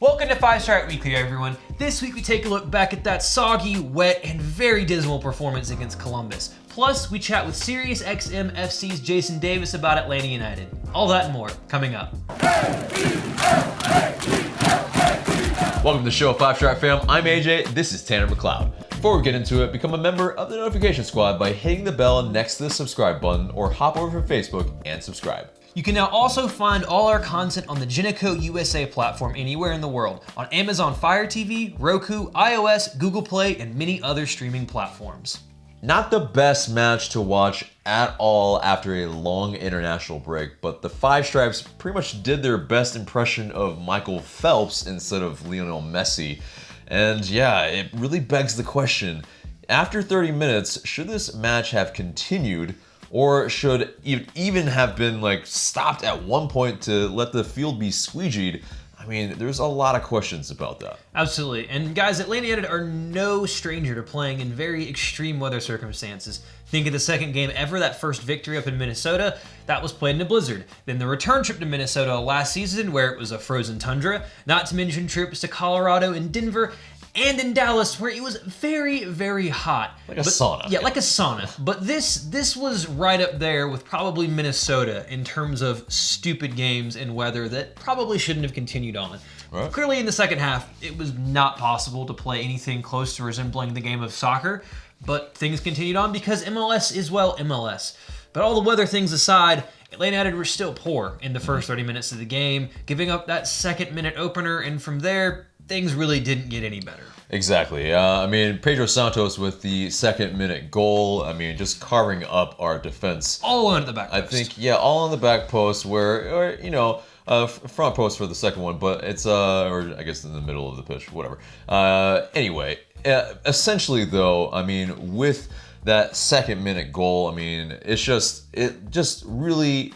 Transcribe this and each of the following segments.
Welcome to 5 Strike Weekly, everyone. This week we take a look back at that soggy, wet, and very dismal performance against Columbus. Plus, we chat with SiriusXM FC's Jason Davis about Atlanta United. All that and more, coming up. Welcome to the show, 5 Strike fam. I'm AJ, this is Tanner McLeod. Before we get into it, become a member of the notification squad by hitting the bell next to the subscribe button or hop over to Facebook and subscribe. You can now also find all our content on the Geneco USA platform anywhere in the world, on Amazon Fire TV, Roku, iOS, Google Play, and many other streaming platforms. Not the best match to watch at all after a long international break, but the Five Stripes pretty much did their best impression of Michael Phelps instead of Lionel Messi. And yeah, it really begs the question, after 30 minutes, should this match have continued? Or should it even have been stopped at one point to let the field be squeegeed? I mean, there's a lot of questions about that. Absolutely. And guys, Atlanta United are no stranger to playing in very extreme weather circumstances. Think of the second game ever, that first victory up in Minnesota, that was played in a blizzard. Then the return trip to Minnesota last season where it was a frozen tundra, not to mention trips to Colorado and Denver, and in Dallas, where it was very, very hot. Like a sauna. Yeah, like a sauna. But this was right up there with probably Minnesota in terms of stupid games and weather that probably shouldn't have continued on. Right. Clearly in the second half, it was not possible to play anything close to resembling the game of soccer, but things continued on because MLS is, well, MLS. But all the weather things aside, Atlanta United were still poor in the first 30 minutes of the game, giving up that second-minute opener, and from there, things really didn't get any better. Exactly. Pedro Santos with the second-minute goal, just carving up our defense. All on the back post. I think, yeah, all on the back post where, front post for the second one, but it's, or I guess in the middle of the pitch, whatever. Anyway, essentially though, with that second-minute goal, it just really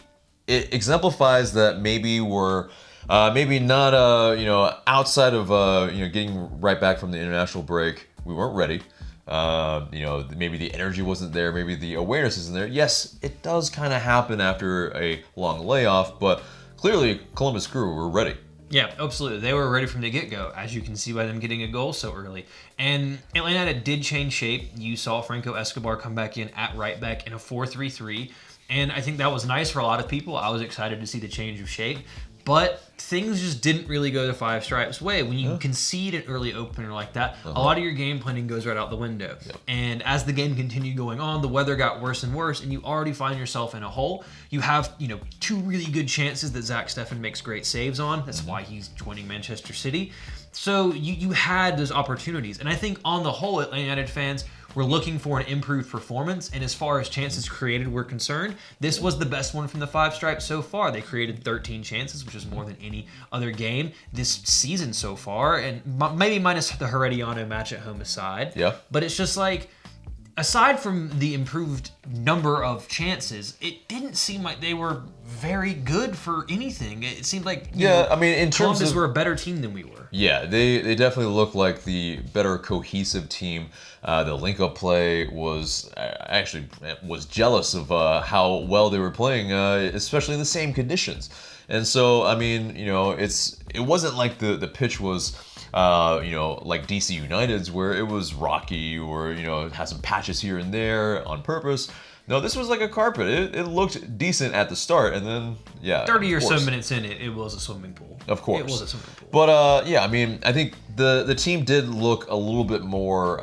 exemplifies that maybe we're maybe not, outside of, getting right back from the international break, we weren't ready. Maybe the energy wasn't there, maybe the awareness isn't there. Yes, it does kind of happen after a long layoff, but clearly Columbus Crew were ready. Yeah, absolutely. They were ready from the get-go, as you can see by them getting a goal so early. And Atlanta United did change shape. You saw Franco Escobar come back in at right back in a 4-3-3, and I think that was nice for a lot of people. I was excited to see the change of shape. But things just didn't really go the Five Stripes way. When you concede an early opener like that, a lot of your game planning goes right out the window. Yep. And as the game continued going on, the weather got worse and worse, and you already find yourself in a hole. You have, two really good chances that Zach Steffen makes great saves on. That's why he's joining Manchester City. So you had those opportunities. And I think on the whole, Atlanta United fans were looking for an improved performance, and as far as chances created were concerned, this was the best one from the Five Stripes so far. They created 13 chances, which is more than any other game this season so far, and maybe minus the Herediano match at home aside. Yeah. But it's just aside from the improved number of chances, it didn't seem like they were very good for anything. It seemed like in terms Columbus of, were a better team than we were. Yeah, they definitely look like the better cohesive team. The link-up play was jealous of how well they were playing, especially in the same conditions. And so, it wasn't like the pitch was like DC United's where it was rocky or, it had some patches here and there on purpose. No, this was like a carpet. It looked decent at the start, and then, 30 or so minutes in, it was a swimming pool. Of course. It was a swimming pool. But, I think the team did look a little bit more,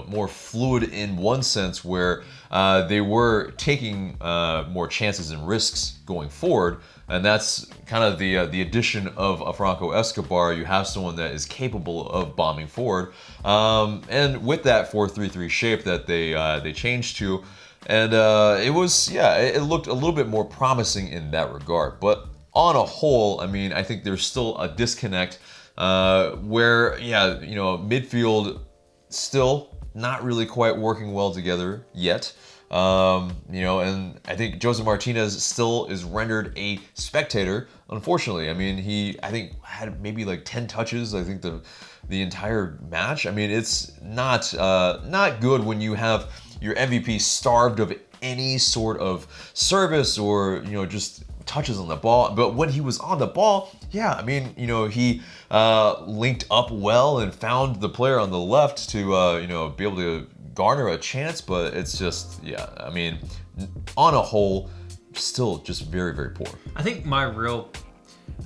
more fluid in one sense where they were taking more chances and risks going forward. And that's kind of the addition of Franco Escobar. You have someone that is capable of bombing forward. And with that 4-3-3 shape that they changed to, and it looked a little bit more promising in that regard. But on a whole, I think there's still a disconnect where, midfield still not really quite working well together yet. And I think Joseph Martinez still is rendered a spectator, unfortunately. He had maybe 10 touches, I think the entire match. It's not good when you have your MVP starved of any sort of service or, just touches on the ball. But when he was on the ball, yeah, I mean, he linked up well and found the player on the left to, be able to garner a chance. But it's just, yeah, I mean, on a whole, still just very, very poor. I think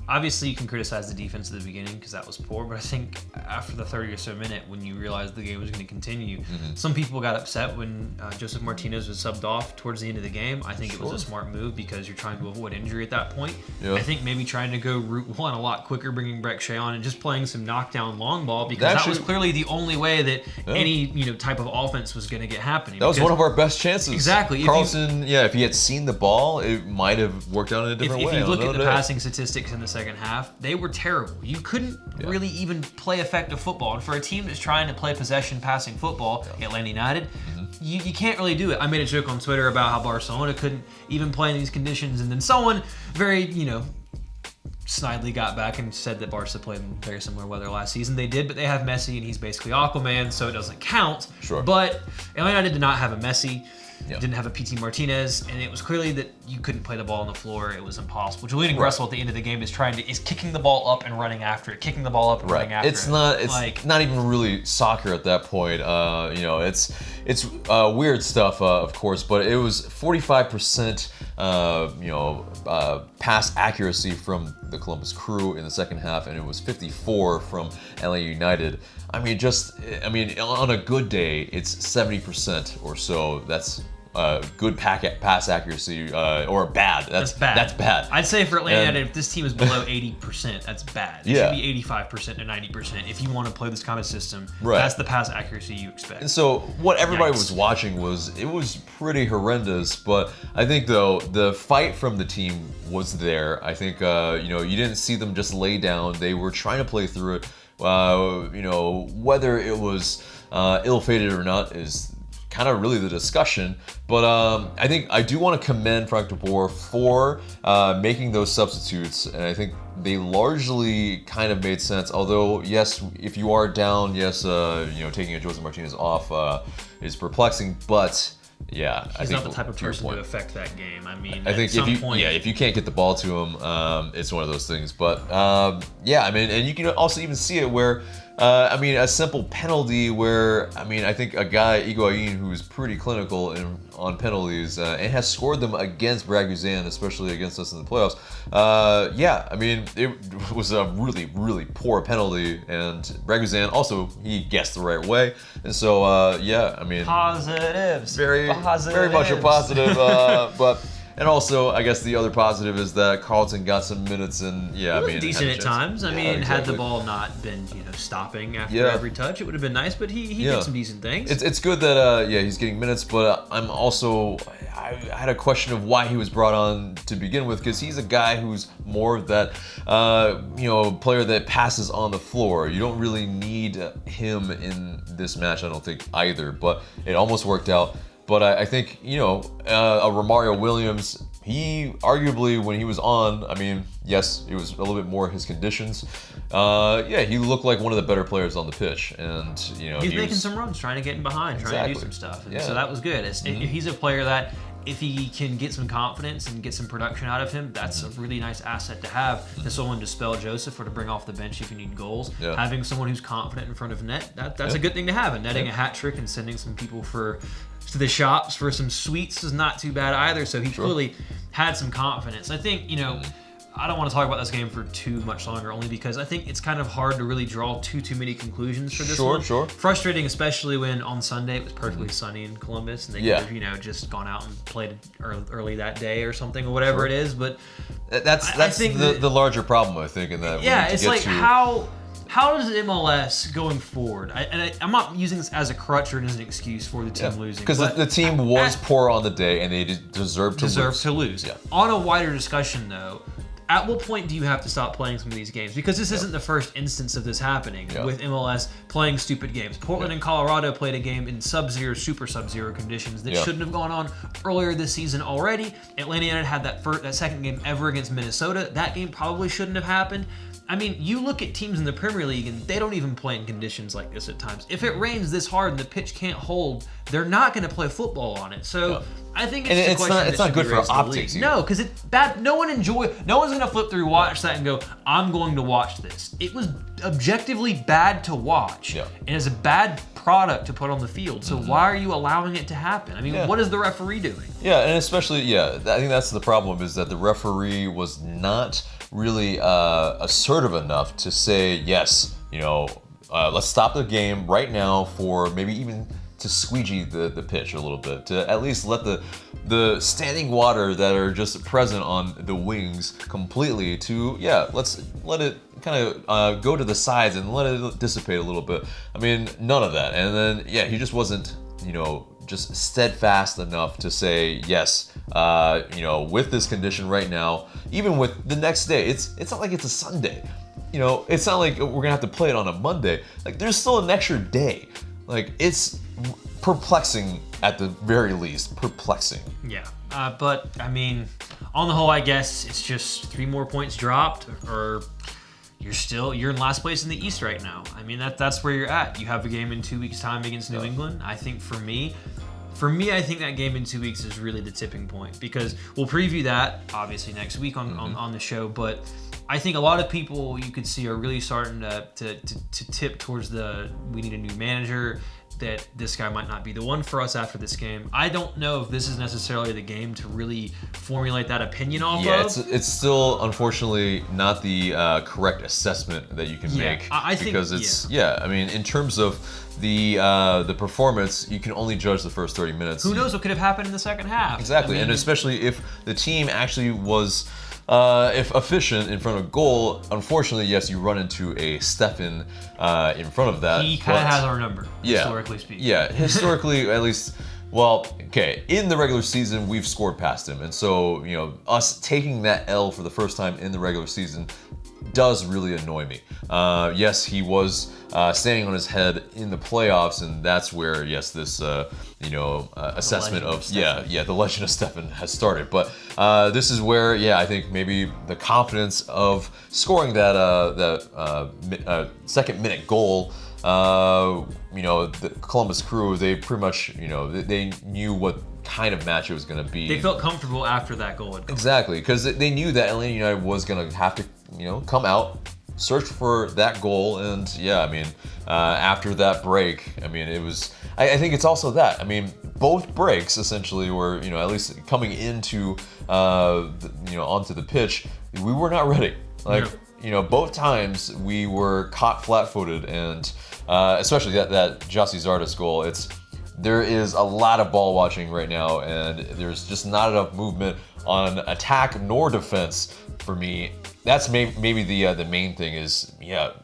obviously you can criticize the defense at the beginning because that was poor, but I think after the 30 or so minute, when you realized the game was going to continue, some people got upset when Joseph Martinez was subbed off towards the end of the game. I think it was a smart move because you're trying to avoid injury at that point. Yeah. I think maybe trying to go route one a lot quicker, bringing Breck Shea on and just playing some knockdown long ball, because that was clearly the only way that any type of offense was going to get happening. That was one of our best chances. Exactly. Carlson, if he had seen the ball, it might have worked out in a different way. If you look at the passing statistics in the second half, they were terrible. You couldn't really even play effective football. And for a team that's trying to play possession passing football, Atlanta United, you can't really do it. I made a joke on Twitter about how Barcelona couldn't even play in these conditions, and then someone very, snidely got back and said that Barca played in very similar weather last season. They did, but they have Messi, and he's basically Aquaman, so it doesn't count. Sure. But Atlanta United did not have a Messi. Didn't have a PT Martinez, and it was clearly that you couldn't play the ball on the floor. It was impossible. Julian Gressel at the end of the game is kicking the ball up and running after it, kicking the ball up and running after it. It's not even really soccer at that point. It's weird stuff, of course, but it was 45% pass accuracy from the Columbus Crew in the second half, and it was 54 from LA United. I mean, on a good day, it's 70% or so. That's good pass accuracy, or bad. That's bad. That's bad. I'd say for Atlanta United, if this team is below 80%, that's bad. It should be 85% to 90% if you want to play this kind of system. Right. That's the pass accuracy you expect. And so what everybody was watching was pretty horrendous. But I think though the fight from the team was there. I think you didn't see them just lay down. They were trying to play through it. Whether it was ill-fated or not is kind of really the discussion, but I think I do want to commend Frank de Boer for making those substitutes, and I think they largely kind of made sense. Although, yes, if you are down, taking a Joseph Martinez off is perplexing, but yeah, he's not the type of person to affect that game. I mean, I think if you can't get the ball to him, it's one of those things. But and you can also even see it where. A simple penalty where, I think a guy, Higuain, who's pretty clinical on penalties and has scored them against Braguzan, especially against us in the playoffs. It was a really, really poor penalty, and Braguzan also, he guessed the right way. And so, positives. Very much a positive, And also, I guess the other positive is that Carlton got some minutes, and decent at times. Had the ball not been stopping after every touch, it would have been nice. But he did some decent things. It's good that he's getting minutes, but I had a question of why he was brought on to begin with, because he's a guy who's more of that player that passes on the floor. You don't really need him in this match, I don't think either. But it almost worked out. But I think, a Romario Williams, he arguably, when he was on, yes, it was a little bit more his conditions. He looked like one of the better players on the pitch. And, he's making some runs, trying to get in behind, trying to do some stuff. And so that was good. He's a player that, if he can get some confidence and get some production out of him, that's a really nice asset to have. To someone to spell Joseph or to bring off the bench if you need goals. Yeah. Having someone who's confident in front of net, that's a good thing to have. And netting a hat trick and sending some people to the shops for some sweets is not too bad either. So he clearly had some confidence. I think, I don't want to talk about this game for too much longer, only because I think it's kind of hard to really draw too many conclusions for this one. Sure. Frustrating, especially when on Sunday it was perfectly sunny in Columbus, and they could have, just gone out and played early that day or something, or whatever it is. But that's the larger problem, I think, in that. Yeah, it's like how does MLS going forward? I'm not using this as a crutch or as an excuse for the team losing. Because the team was poor on the day, and they deserved to lose. Yeah. On a wider discussion, though, at what point do you have to stop playing some of these games? Because this isn't the first instance of this happening with MLS playing stupid games. Portland and Colorado played a game in super sub-zero conditions that shouldn't have gone on earlier this season already. Atlanta United had that second game ever against Minnesota. That game probably shouldn't have happened. You look at teams in the Premier League, and they don't even play in conditions like this at times. If it rains this hard and the pitch can't hold, they're not going to play football on it. So I think And it's it's not good for optics either. No, because it's bad. No one's gonna flip through, watch that, and go, "I'm going to watch this." It was objectively bad to watch, Yeah. and it's a bad product to put on the field. So why are you allowing it to happen? I mean, what is the referee doing? Yeah, and especially, I think that's the problem, is that the referee was not really assertive enough to say, yes, let's stop the game right now for maybe even to squeegee the pitch a little bit, to at least let the standing water that are just present on the wings completely to, let's let it kind of go to the sides and let it dissipate a little bit. I mean, none of that. And then, he just wasn't, just steadfast enough to say, yes, with this condition right now, even with the next day, it's not like it's a Sunday. It's not like we're going to have to play it on a Monday. Like, there's still an extra day. Like, it's perplexing at the very least. Perplexing. Yeah. But, I mean, on the whole, I guess it's just 3 more points dropped, or you're in last place in the East right now. I mean, that's where you're at. You have a game in 2 weeks' time against New England. I think for me, I think that game in 2 weeks is really the tipping point, because we'll preview that obviously next week on the show. But I think a lot of people you could see are really starting to tip towards we need a new manager, that this guy might not be the one for us after this game. I don't know if this is necessarily the game to really formulate that opinion off of. Yeah, it's still, unfortunately, not the correct assessment that you can make. I think, because it's, I mean, in terms of the performance, you can only judge the first 30 minutes. Who knows what could have happened in the second half? Exactly, and especially if the team actually was if efficient in front of goal. Unfortunately, yes, you run into a Stefan in front of that. He kind of has our number, historically speaking. Yeah, historically, at least. Well, okay, in the regular season, we've scored past him. And so, us taking that L for the first time in the regular season does really annoy me. Yes, he was standing on his head in the playoffs, and that's where, yes, this, assessment of, the legend of Stefan has started. But this is where, I think maybe the confidence of scoring that second minute goal, the Columbus Crew, they pretty much, they knew what kind of match it was going to be. They felt comfortable after that goal had gone. Exactly, because they knew that Atlanta United was going to have to, come out, search for that goal, and after that break, I mean, it was. I think it's also that. I mean, both breaks essentially were, at least coming into, onto the pitch, we were not ready. Both times we were caught flat-footed, and especially that Jossie Zardes goal. There is a lot of ball watching right now, and there's just not enough movement on attack nor defense for me. That's maybe the main thing is, our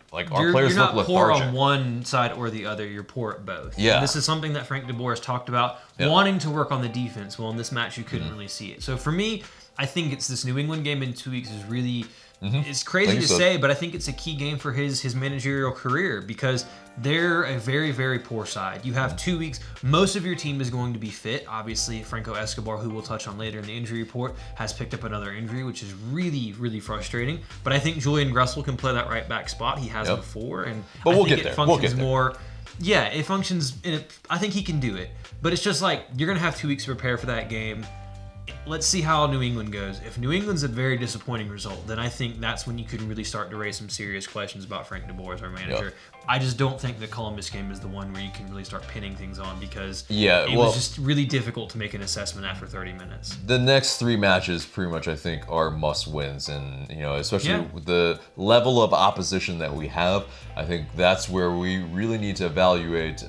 players look lethargic. You're not poor on one side or the other, you're poor at both. Yeah. And this is something that Frank DeBoer has talked about, wanting to work on the defense. Well, in this match, you couldn't really see it. So for me, I think it's this New England game in 2 weeks is really... It's crazy to say, but I think it's a key game for his managerial career, because they're a very, very poor side. You have 2 weeks. Most of your team is going to be fit. Obviously, Franco Escobar, who we'll touch on later in the injury report, has picked up another injury, which is really, really frustrating. But I think Julian Gressel can play that right back spot. He has before, and but we'll I think get it there. functions more. Yeah, it functions. I think he can do it. But it's just like you're gonna have 2 weeks to prepare for that game. Let's see how New England goes. If New England's a very disappointing result, then I think that's when you can really start to raise some serious questions about Frank DeBoer as our manager. Yep. I just don't think the Columbus game is the one where you can really start pinning things on, because it was just really difficult to make an assessment after 30 minutes. The next 3 matches pretty much, I think, are must-wins, and especially with the level of opposition that we have, I think that's where we really need to evaluate,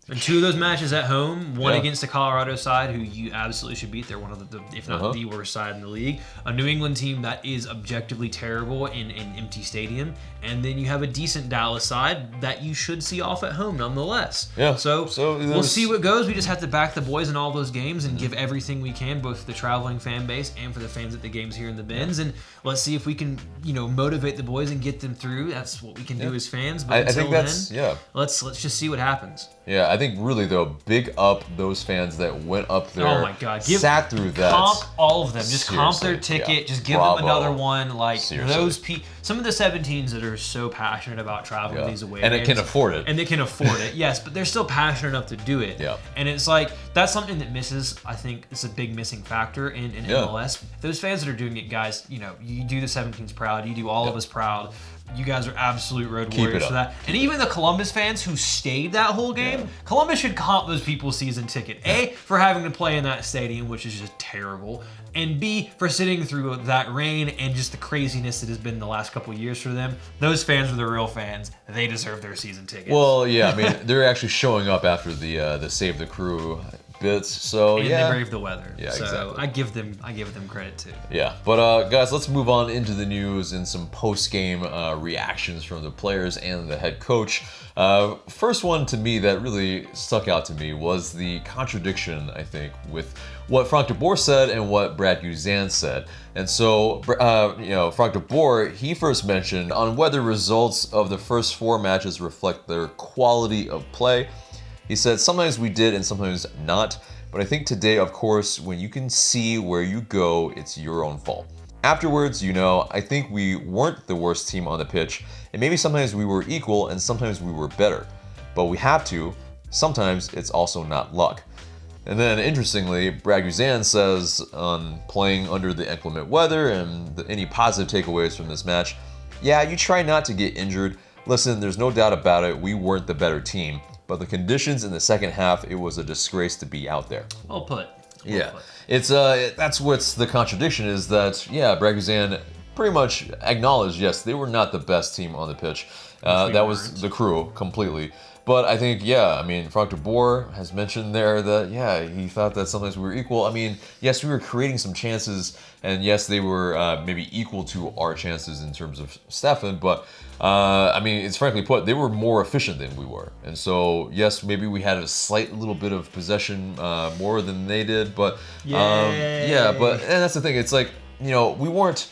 And 2 of those matches at home, one against the Colorado side, who you absolutely should beat. They're one of the, if not the worst side in the league. A New England team that is objectively terrible in an empty stadium. And then you have a decent Dallas side that you should see off at home nonetheless. Yeah. So we'll see what goes. We just have to back the boys in all those games and give everything we can, both for the traveling fan base and for the fans at the games here in the Bins. And let's see if we can, motivate the boys and get them through. That's what we can do as fans. But I think that's, let's just see what happens. Yeah, I think really though, big up those fans that went up there. Oh my God! Sat through that. Comp all of them. Just comp their Seriously, ticket. yeah. Just give Bravo. them another one. Like Seriously. those people. Some of the 17s that are so passionate about traveling these away and games, it can afford it. And they can afford it. Yes, but they're still passionate enough to do it. Yeah. And it's like that's something that misses. I think it's a big missing factor in MLS. Those fans that are doing it, guys. You know, you do the 17s proud. You do all of us proud. You guys are absolute road warriors for that. And even the Columbus fans who stayed that whole game, Columbus should comp those people season ticket. A, for having to play in that stadium, which is just terrible. And B, for sitting through that rain and just the craziness that has been the last couple of years for them. Those fans are the real fans. They deserve their season tickets. Well, yeah, I mean, they're actually showing up after the Save the Crew bits. So and yeah, they brave the weather. Yeah, so exactly. I give them credit too. Yeah, but guys, let's move on into the news and some post-game reactions from the players and the head coach. First one to me that really stuck out to me was the contradiction, I think, with what Frank de Boer said and what Brad Guzan said. And so, Frank de Boer, he first mentioned on whether results of the first 4 matches reflect their quality of play. He said, sometimes we did and sometimes not, but I think today, of course, when you can see where you go, it's your own fault. Afterwards, I think we weren't the worst team on the pitch, and maybe sometimes we were equal and sometimes we were better. But we have to. Sometimes it's also not luck. And then, interestingly, Brad Guzan says on playing under the inclement weather and any positive takeaways from this match, yeah, you try not to get injured. Listen, there's no doubt about it, we weren't the better team. But the conditions in the second half, it was a disgrace to be out there. Well put. It's that's what's the contradiction is that Brad Guzan pretty much acknowledged yes they were not the best team on the pitch. That was the Crew completely. But I think Frank de Boer has mentioned there that he thought that sometimes we were equal. I mean, yes, we were creating some chances, and yes, they were maybe equal to our chances in terms of Stefan, but it's frankly put, they were more efficient than we were. And so, yes, maybe we had a slight little bit of possession more than they did, but and that's the thing. It's like, we weren't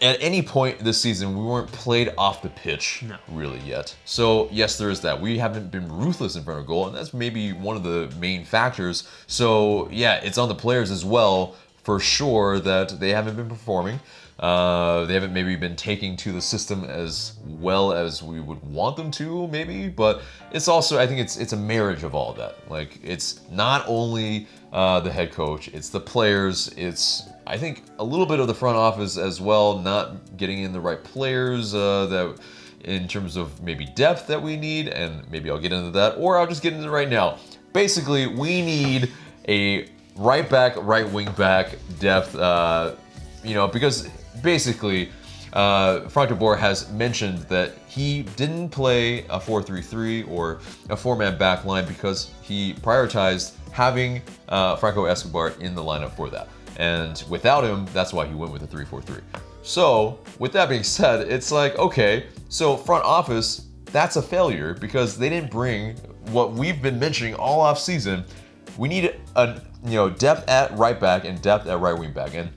at any point this season, we weren't played off the pitch really yet. So, yes, there is that. We haven't been ruthless in front of goal, and that's maybe one of the main factors. So, it's on the players as well, for sure, that they haven't been performing. They haven't maybe been taking to the system as well as we would want them to, maybe. But it's also, I think it's a marriage of all of that. Like, it's not only the head coach, it's the players, it's, I think, a little bit of the front office as well, not getting in the right players that in terms of maybe depth that we need, and maybe I'll get into that, or I'll just get into it right now. Basically, we need a right back, right wing back depth, because basically, Frank de Boer has mentioned that he didn't play a 4-3-3 or a 4-man back line because he prioritized having Franco Escobar in the lineup for that. And without him, that's why he went with a 3-4-3. So, with that being said, it's like, okay, so front office, that's a failure because they didn't bring what we've been mentioning all off season. We need a depth at right back and depth at right wing back. And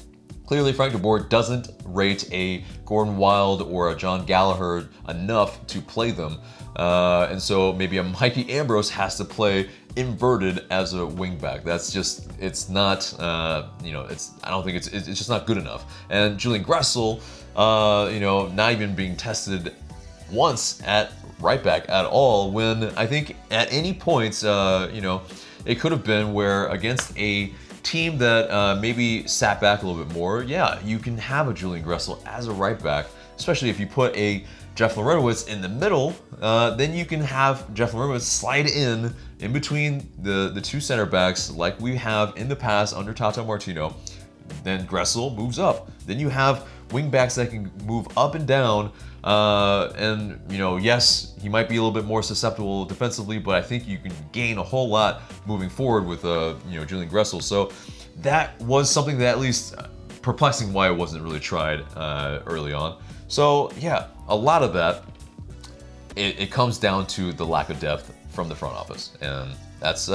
clearly, Frank de Boer doesn't rate a Gordon Wild or a John Gallagher enough to play them. And so maybe a Mikey Ambrose has to play inverted as a wingback. That's just, it's not, I don't think it's just not good enough. And Julian Gressel, not even being tested once at right back at all, when I think at any point, it could have been where against a team that maybe sat back a little bit more, you can have a Julian Gressel as a right back, especially if you put a Jeff Larentowicz in the middle, then you can have Jeff Larentowicz slide in between the two center backs like we have in the past under Tata Martino. Then Gressel moves up. Then you have wing backs that can move up and down. And yes, he might be a little bit more susceptible defensively, but I think you can gain a whole lot moving forward with Julian Gressel. So that was something that at least perplexing why it wasn't really tried early on. So a lot of that it comes down to the lack of depth from the front office, and that's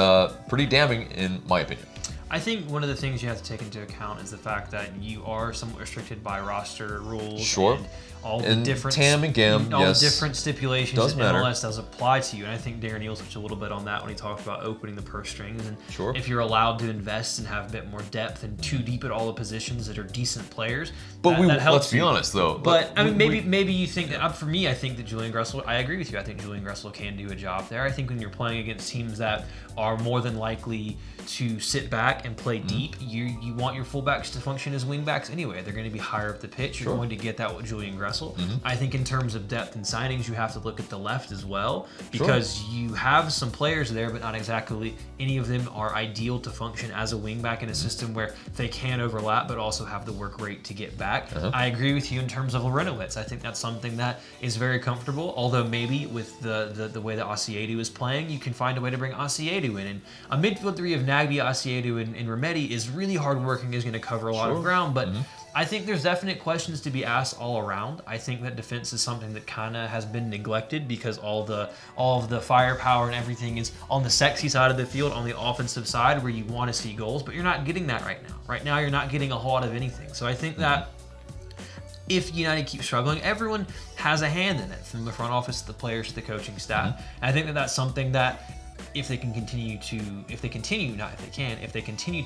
pretty damning in my opinion. I think one of the things you have to take into account is the fact that you are somewhat restricted by roster rules. Sure. And all the and different TAM and GAM, all yes, the different stipulations does that matter. MLS does apply to you. And I think Darren Eales touched a little bit on that when he talked about opening the purse strings. And Sure. if you're allowed to invest and have a bit more depth and too deep at all the positions that are decent players, But that helps let's be you. honest though. But I mean, maybe you think that. For me, I think that Julian Gressel. I agree with you. I think Julian Gressel can do a job there. I think when you're playing against teams that are more than likely to sit back and play deep, you want your fullbacks to function as wingbacks anyway. They're going to be higher up the pitch. You're going to get that with Julian Gressel. I think in terms of depth and signings, you have to look at the left as well, because you have some players there, but not exactly any of them are ideal to function as a wingback in a system where they can overlap, but also have the work rate to get back. I agree with you in terms of Lorenowitz. I think that's something that is very comfortable, although maybe with the way that Osiedu is playing, you can find a way to bring Osiedu in. And a midfield three of Nagbe, Osiedu, and Remedi is really hardworking, is going to cover a lot of ground, but I think there's definite questions to be asked all around. I think that defense is something that kind of has been neglected because all of the firepower and everything is on the sexy side of the field, on the offensive side where you want to see goals, but you're not getting that right now. Right now, you're not getting a whole lot of anything. So I think that if United keeps struggling, everyone has a hand in it, from the front office to the players to the coaching staff. And I think that that's something that if they continue to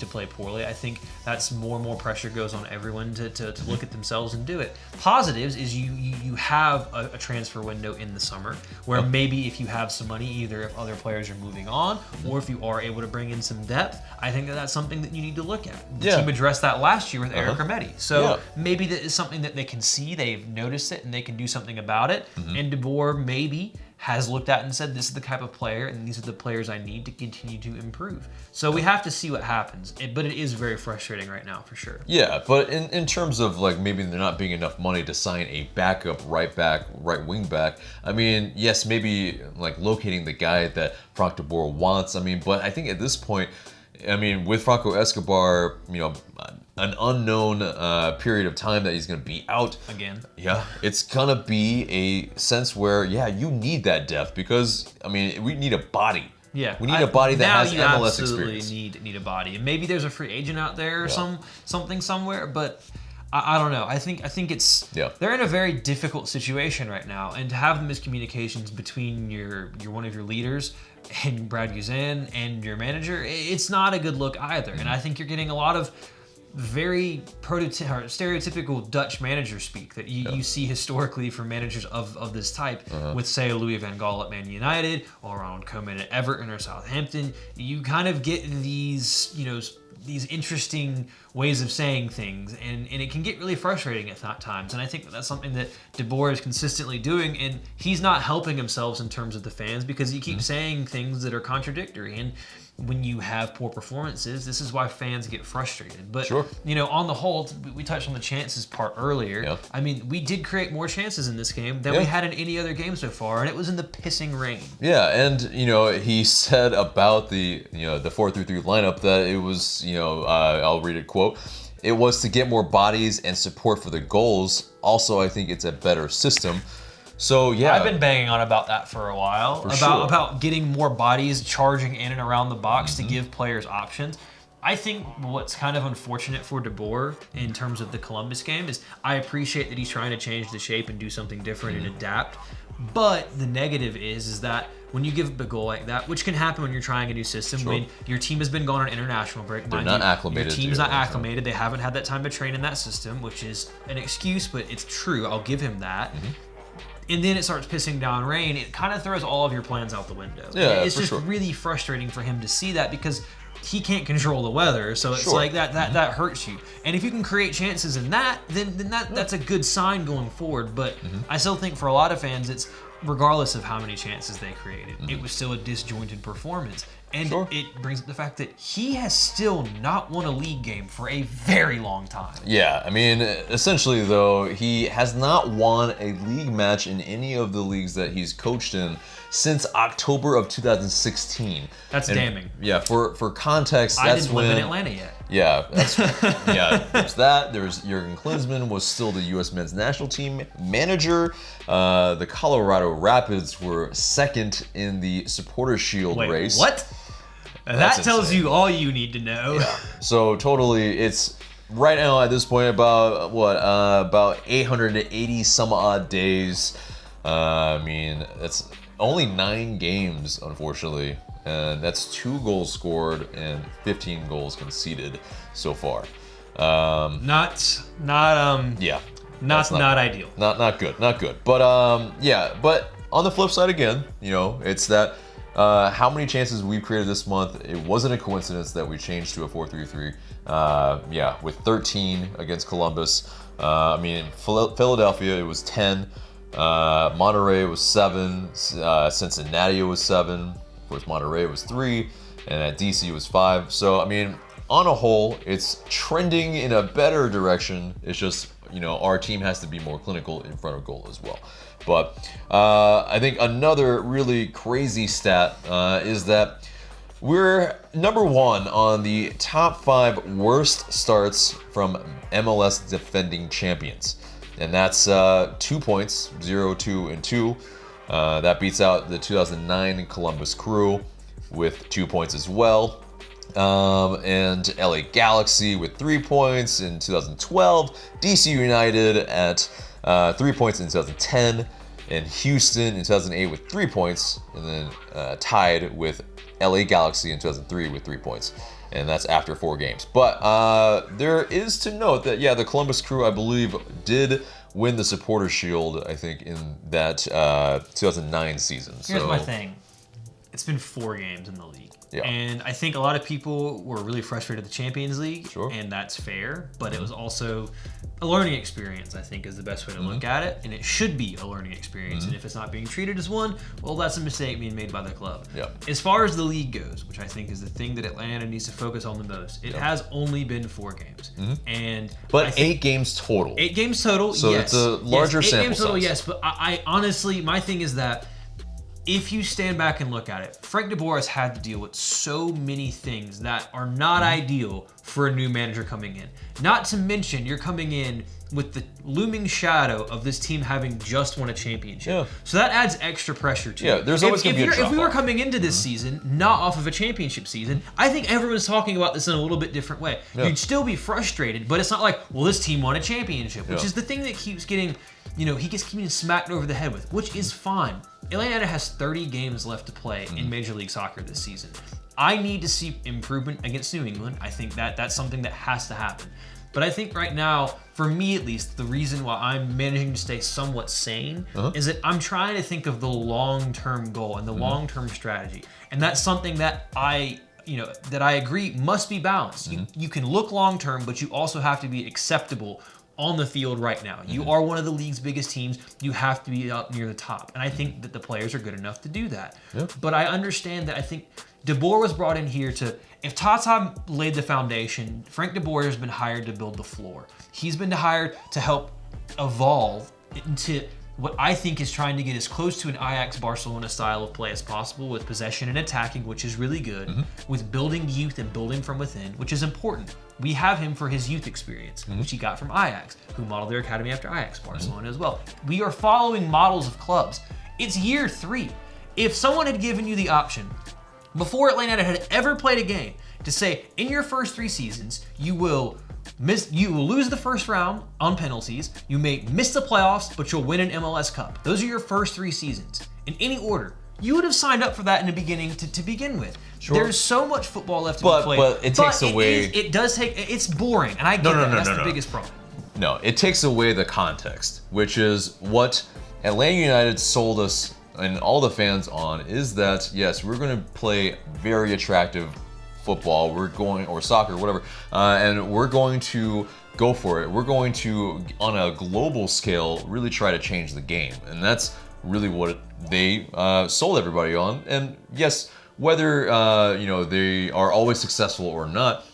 play poorly, I think that's more and more pressure goes on everyone to look at themselves and do it. Positives is you have a transfer window in the summer where maybe if you have some money, either if other players are moving on or if you are able to bring in some depth, I think that that's something that you need to look at. The team addressed that last year with Eric Remedi. So maybe that is something that they can see, they've noticed it, and they can do something about it. And De Boer maybe has looked at and said, this is the type of player and these are the players I need to continue to improve. So we have to see what happens. But it is very frustrating right now, for sure. Yeah, but in terms of like maybe there not being enough money to sign a backup right back, right wing back, I mean, yes, maybe like locating the guy that Frank de Boer wants. I mean, but I think at this point, I mean, with Franco Escobar, you know, an unknown period of time that he's going to be out again. Yeah, it's gonna be a sense where you need that depth because I mean we need a body. Yeah, we need a body that has MLS absolutely experience. Need a body, and maybe there's a free agent out there or something somewhere, but I don't know. I think it's they're in a very difficult situation right now, and to have the miscommunications between your one of your leaders and Brad Guzan and your manager, it's not a good look either. And I think you're getting a lot of very stereotypical Dutch manager speak that you see historically from managers of this type with, say, Louis van Gaal at Man United or Ronald Koeman at Everton or Southampton. You kind of get these, these interesting ways of saying things, and it can get really frustrating at times. And I think that's something that De Boer is consistently doing, and he's not helping himself in terms of the fans because he keeps saying things that are contradictory. And when you have poor performances, this is why fans get frustrated. But, on the whole, we touched on the chances part earlier. Yep. I mean, we did create more chances in this game than we had in any other game so far, and it was in the pissing rain. Yeah, and, he said about the 4-3-3 lineup that it was, I'll read it, quote, "It was to get more bodies and support for the goals. Also, I think it's a better system." So I've been banging on about that for a while, about getting more bodies charging in and around the box to give players options. I think what's kind of unfortunate for De Boer in terms of the Columbus game is I appreciate that he's trying to change the shape and do something different and adapt. But the negative is that when you give up a goal like that, which can happen when you're trying a new system, when your team has been gone on international break, they're not acclimated. Your team's not acclimated. They haven't had that time to train in that system, which is an excuse, but it's true. I'll give him that. And then it starts pissing down rain. It kind of throws all of your plans out the window. Yeah, it's just really frustrating for him to see that because he can't control the weather. So it's like that hurts you. And if you can create chances in that, then that's a good sign going forward. But I still think for a lot of fans, it's regardless of how many chances they created, it was still a disjointed performance. And it brings up the fact that he has still not won a league game for a very long time. Yeah, I mean, essentially, though, he has not won a league match in any of the leagues that he's coached in since October of 2016. That's damning. Yeah, for context, I didn't live in Atlanta yet. Yeah, there's that. There's Jurgen Klinsmann was still the U.S. men's national team manager. The Colorado Rapids were second in the Supporters Shield race. What? That tells you all you need to know. Yeah. So totally, it's right now at this point about 880 some odd days. I mean, that's only 9 games, unfortunately, and that's 2 goals scored and 15 goals conceded so far. Not ideal. Not good. But but on the flip side again, it's that how many chances we've created this month. It wasn't a coincidence that we changed to a 4-3-3. With 13 against Columbus. Philadelphia it was 10. Monterey was 7. Cincinnati was 7. Of course, Monterey was 3, and at DC it was 5. So on a whole, it's trending in a better direction. It's just, our team has to be more clinical in front of goal as well. But I think another really crazy stat is that we're number 1 on the top 5 worst starts from MLS defending champions. And that's 2 points, 0, 2, and 2. That beats out the 2009 Columbus Crew with 2 points as well. And LA Galaxy with 3 points in 2012, DC United at 3 points in 2010, and Houston in 2008 with 3 points, and then tied with LA Galaxy in 2003 with 3 points. And that's after 4 games. But there is to note that, the Columbus Crew, I believe, did win the Supporters' Shield, I think, in that 2009 season. Here's my thing. It's been 4 games in the league. Yeah. And I think a lot of people were really frustrated with the Champions League, Sure. and that's fair, but it was also a learning experience, I think, is the best way to look at it, and it should be a learning experience, and if it's not being treated as one, well, that's a mistake being made by the club. Yeah. As far as the league goes, which I think is the thing that Atlanta needs to focus on the most, it has only been 4 games. But 8 games total. 8 games total, so yes. it's a larger sample 8 games total, size. yes, but I honestly, my thing is that if you stand back and look at it, Frank de Boer has had to deal with so many things that are not ideal for a new manager coming in. Not to mention, you're coming in with the looming shadow of this team having just won a championship. Yeah. So that adds extra pressure to you. There's always going to be a drop If we were off. coming into this season not off of a championship season, I think everyone's talking about this in a little bit different way. Yeah. You'd still be frustrated, but it's not like, well, this team won a championship, which is the thing that keeps getting, he gets keeping smacked over the head with, which is fine. Atlanta has 30 games left to play in Major League Soccer this season. I need to see improvement against New England. I think that's something that has to happen. But I think right now, for me at least, the reason why I'm managing to stay somewhat sane is that I'm trying to think of the long-term goal and the long-term strategy. And that's something that I agree must be balanced. You can look long-term, but you also have to be acceptable on the field right now. You are one of the league's biggest teams. You have to be up near the top. And I think that the players are good enough to do that. Yep. But I understand that I think De Boer was brought in here to, if Tata laid the foundation, Frank De Boer has been hired to build the floor. He's been hired to help evolve into what I think is trying to get as close to an Ajax Barcelona style of play as possible, with possession and attacking, which is really good, with building youth and building from within, which is important. We have him for his youth experience, which he got from Ajax, who modeled their academy after Ajax Barcelona as well. We are following models of clubs. It's year 3. If someone had given you the option before Atlanta had ever played a game to say, in your first 3 seasons, you will lose the first round on penalties, you may miss the playoffs, but you'll win an MLS Cup. Those are your first 3 seasons. In any order, you would have signed up for that in the beginning to begin with. Sure. There's so much football left to be played. But it takes away... It does take... It's boring, and I get that. That's the biggest problem. No, it takes away the context, which is what Atlanta United sold us and all the fans on, is that, yes, we're going to play very attractive football, or soccer, whatever, and we're going to go for it. We're going to, on a global scale, really try to change the game. And that's really what they sold everybody on. And yes, whether they are always successful or not,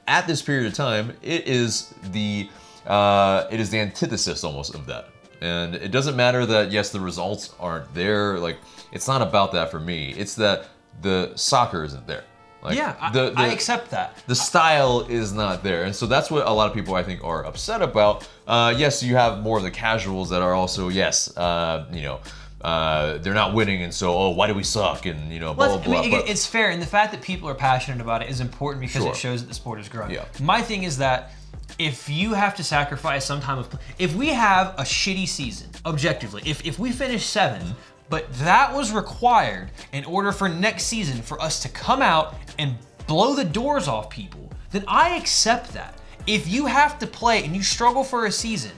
at this period of time, it is the antithesis almost of that. And it doesn't matter that, yes, the results aren't there. Like, it's not about that for me. It's that the soccer isn't there. Like, I accept that. The style is not there. And so that's what a lot of people, I think, are upset about. Yes, you have more of the casuals that are also, they're not winning, and so, why do we suck? And, blah, blah, blah. It's fair. And the fact that people are passionate about it is important because it shows that the sport is growing. Yeah. My thing is that if you have to sacrifice some time of, if we have a shitty season, objectively, if we finish 7th, but that was required in order for next season for us to come out and blow the doors off people, then I accept that. If you have to play and you struggle for a season,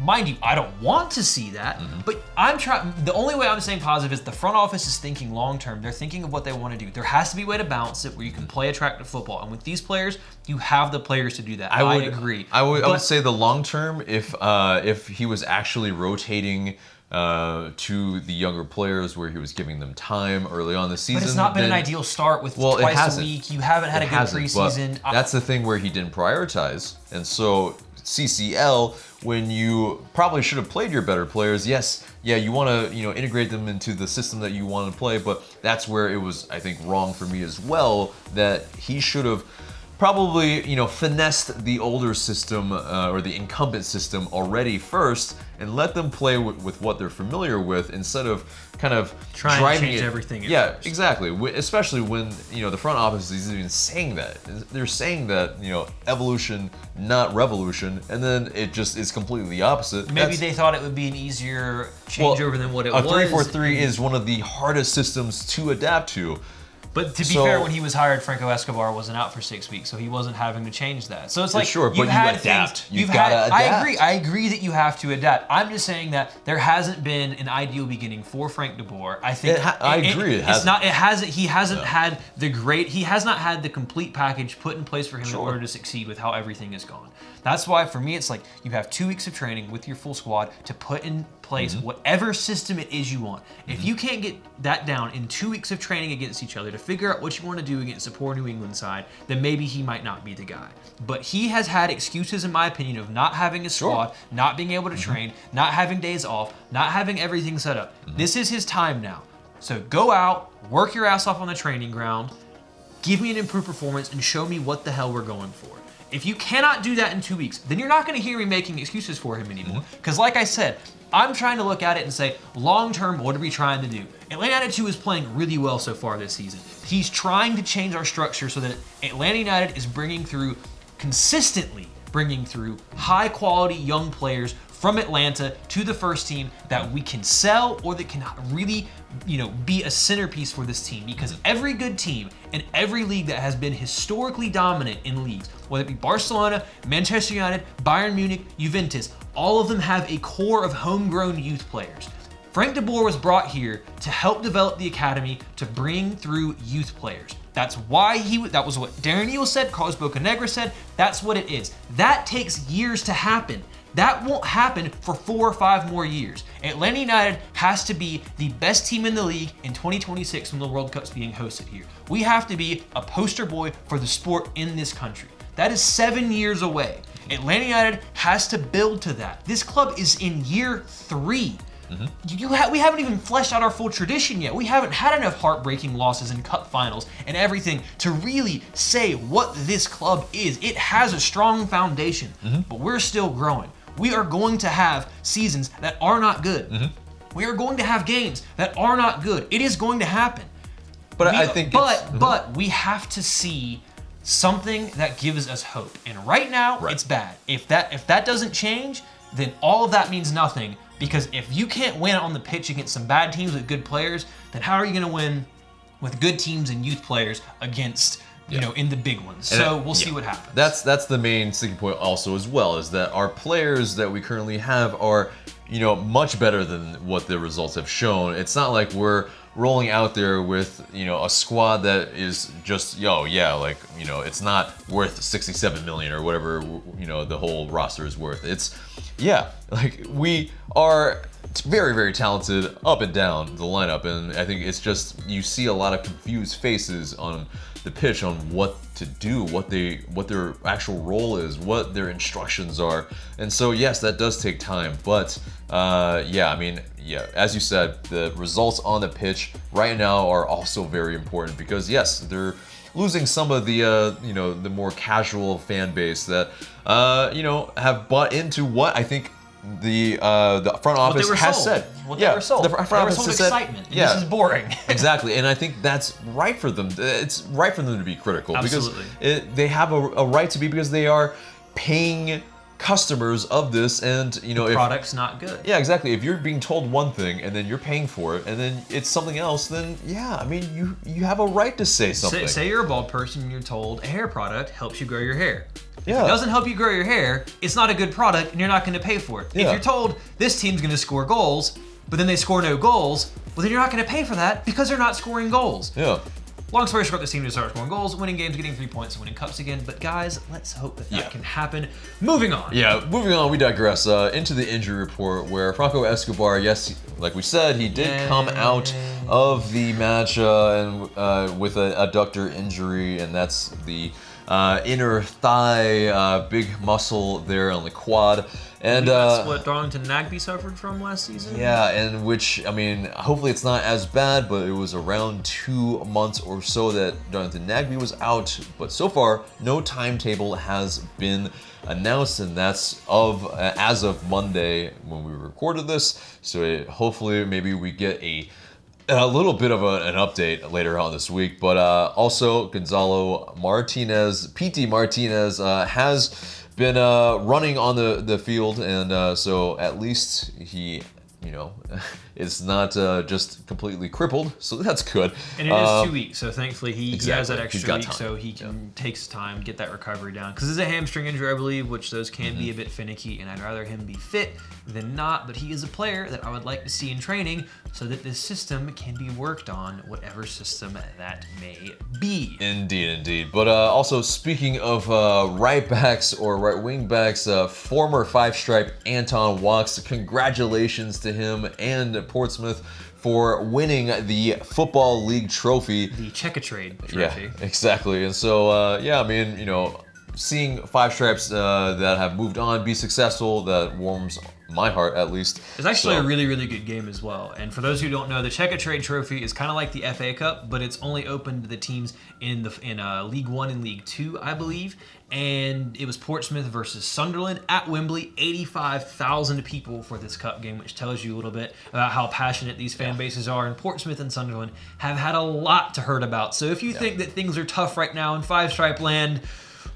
mind you, I don't want to see that, but I'm trying. The only way I'm saying positive is the front office is thinking long term. They're thinking of what they want to do. There has to be a way to balance it where you can play attractive football, and with these players, you have the players to do that. I agree. I would say the long term, if he was actually rotating to the younger players where he was giving them time early on the season. But it's not been an ideal start with twice a week. You haven't had a good preseason. That's the thing where he didn't prioritize, and so CCL, when you probably should have played your better players, you want to integrate them into the system that you want to play, but that's where it was, I think, wrong for me as well, that he should have probably finessed the older system or the incumbent system already first and let them play with what they're familiar with instead of kind of trying to change everything. First. Exactly. Especially when the front office is even saying that. They're saying that evolution, not revolution, and then it just is completely the opposite. Maybe they thought it would be an easier changeover than what it was. A 3-4-3 is one of the hardest systems to adapt to. But to be fair, when he was hired, Franco Escobar wasn't out for 6 weeks, so he wasn't having to change that. So it's like, sure, but you adapt. You've got to adapt. I agree that you have to adapt. I'm just saying that there hasn't been an ideal beginning for Frank DeBoer. I think I agree. It hasn't. He hasn't had he has not had the complete package put in place for him in order to succeed with how everything has gone. That's why for me it's like you have 2 weeks of training with your full squad to put in place whatever system it is you want. If you can't get that down in 2 weeks of training against each other to figure out what you want to do against the poor New England side, then maybe he might not be the guy. But he has had excuses, in my opinion, of not having a squad, not being able to train, not having days off, not having everything set up. This is his time now. So go out, work your ass off on the training ground, give me an improved performance, and show me what the hell we're going for. If you cannot do that in 2 weeks, then you're not going to hear me making excuses for him anymore. Because like I said, I'm trying to look at it and say, long term, what are we trying to do? Atlanta United 2 is playing really well so far this season. He's trying to change our structure so that Atlanta United is consistently bringing through high quality young players from Atlanta to the first team that we can sell or that can really, be a centerpiece for this team. Because every good team in every league that has been historically dominant in leagues, whether it be Barcelona, Manchester United, Bayern Munich, Juventus, all of them have a core of homegrown youth players. Frank DeBoer was brought here to help develop the academy to bring through youth players. That's why that was what Darren Neal said, Carlos Bocanegra said, that's what it is. That takes years to happen. That won't happen for 4 or 5 more years. Atlanta United has to be the best team in the league in 2026 when the World Cup's being hosted here. We have to be a poster boy for the sport in this country. That is 7 years away. Atlanta United has to build to that. This club is in year 3. We haven't even fleshed out our full tradition yet. We haven't had enough heartbreaking losses in cup finals and everything to really say what this club is. It has a strong foundation, but we're still growing. We are going to have seasons that are not good. We are going to have games that are not good. It is going to happen. But I think but we have to see something that gives us hope. And right now, it's bad. If that doesn't change, then all of that means nothing. Because if you can't win on the pitch against some bad teams with good players, then how are you going to win with good teams and youth players against, in the big ones? So we'll see what happens. That's the main sticking point also as well, is that our players that we currently have are, much better than what the results have shown. It's not like we're rolling out there with, a squad that is just, it's not worth 67 million or whatever, the whole roster is worth. We are very, very talented up and down the lineup, and I think it's just, you see a lot of confused faces on the pitch on what to do, what their actual role is, what their instructions are. And so yes, that does take time, but as you said, the results on the pitch right now are also very important, because yes, they're losing some of the the more casual fan base that have bought into what I think the front office has said. They were sold. The front office sold has said, excitement. This is boring. Exactly, and I think that's right for them. It's right for them to be critical. Absolutely. Because they have a right to be, because they are paying customers of this, and you know, the product's not good. Yeah, exactly. If you're being told one thing and then you're paying for it and then it's something else, then yeah, I mean, you have a right to say something. Say you're a bald person and you're told a hair product helps you grow your hair. Yeah. If it doesn't help you grow your hair, it's not a good product and you're not going to pay for it. Yeah. If you're told this team's going to score goals, but then they score no goals, well, then you're not going to pay for that because they're not scoring goals. Yeah. Long story short, this team just started scoring goals, winning games, getting 3 points, and winning cups again. But guys, let's hope that can happen. Moving on. Yeah, moving on, we digress. Into the injury report, where Franco Escobar, yes, like we said, he did come out of the match and with an adductor injury, and that's the inner thigh, big muscle there on the quad. And that's what Darlington Nagbe suffered from last season? Yeah, and which, I mean, hopefully it's not as bad, but it was around 2 months or so that Darlington Nagbe was out. But so far, no timetable has been announced, and that's as of Monday when we recorded this. So hopefully maybe we get a little bit of an update later on this week. But also, Gonzalo Martinez, PT Martinez, has been running on the field, and so at least he, you know, is not just completely crippled, so that's good. And it is 2 weeks, so thankfully he has that He's extra got week, time. so he can take his time, get that recovery down. Because it's a hamstring injury, I believe, which those can be a bit finicky, and I'd rather him be fit than not. But he is a player that I would like to see in training, so that this system can be worked on, whatever system that may be. Indeed. But also, speaking of right backs or right wing backs, former five-stripe Anton Walks, congratulations to him and Portsmouth for winning the Football League trophy. The Check-a-Trade trophy. Yeah, exactly. And so, yeah, I mean, you know, seeing five stripes that have moved on be successful, that warms my heart, at least. It's actually a really, really good game as well. And for those who don't know, the Check-a-Trade trophy is kind of like the FA Cup, but it's only open to the teams in League One and League Two, I believe. And it was Portsmouth versus Sunderland at Wembley. 85,000 people for this cup game, which tells you a little bit about how passionate these fan bases are. And Portsmouth and Sunderland have had a lot to hurt about. So if you think that things are tough right now in Five Stripe land,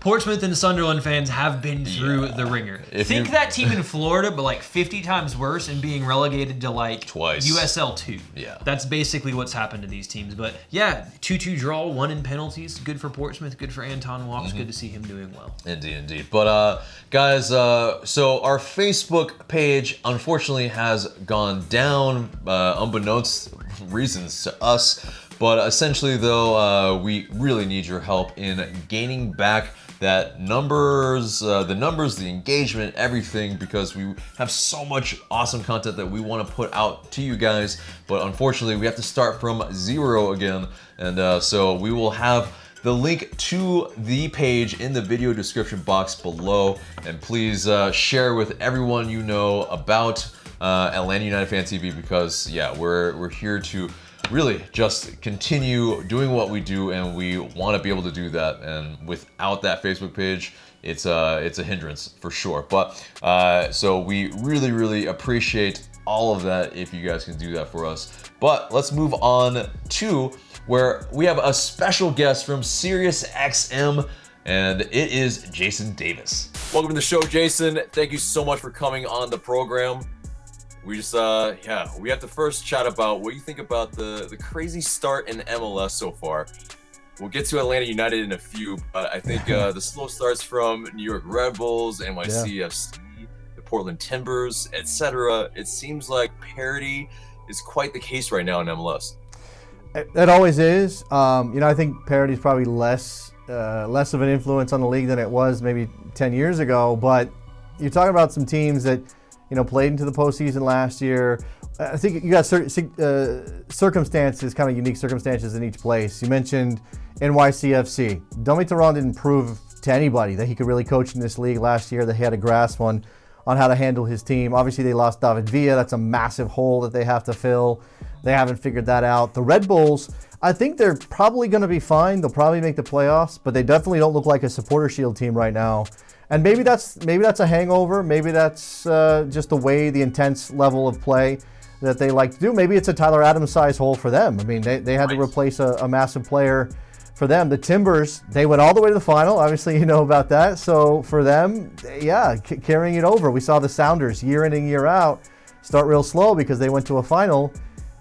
Portsmouth and Sunderland fans have been through the ringer. Think that team in Florida, but like 50 times worse and being relegated to like twice USL 2. Yeah. That's basically what's happened to these teams. But yeah, 2-2 draw, 1 in penalties. Good for Portsmouth, good for Anton Walks. Good to see him doing well. Indeed. But guys, so our Facebook page unfortunately has gone down, unbeknownst reasons to us. But essentially, though, we really need your help in gaining back that the engagement, everything, because we have so much awesome content that we want to put out to you guys. But unfortunately, we have to start from zero again. And so we will have the link to the page in the video description box below. And please share with everyone you know about Atlanta United Fan TV, because yeah, we're here to really just continue doing what we do, and we want to be able to do that. And without that Facebook page, it's a hindrance for sure. But so we really appreciate all of that if you guys can do that for us. But let's move on to where we have a special guest from SiriusXM, and it is Jason Davis. Welcome to the show, Jason. Thank you so much for coming on the program. We just, we have to first chat about what you think about the crazy start in MLS so far. We'll get to Atlanta United in a few, but I think the slow starts from New York Red Bulls, NYCFC, the Portland Timbers, etc. It seems like parity is quite the case right now in MLS. It always is. I think parity is probably less of an influence on the league than it was maybe 10 years ago, but you're talking about some teams that played into the postseason last year. I think you got circumstances, kind of unique circumstances in each place. You mentioned NYCFC. Domi Theron didn't prove to anybody that he could really coach in this league last year, that he had a grasp on how to handle his team. Obviously, they lost David Villa. That's a massive hole that they have to fill. They haven't figured that out. The Red Bulls, I think they're probably going to be fine. They'll probably make the playoffs, but they definitely don't look like a supporter shield team right now. And maybe that's a hangover. Maybe that's just the way, the intense level of play that they like to do. Maybe it's a Tyler Adams size hole for them. I mean, they had to replace a massive player for them. The Timbers, they went all the way to the final. Obviously, you know about that. So for them, yeah, carrying it over. We saw the Sounders year in and year out start real slow because they went to a final.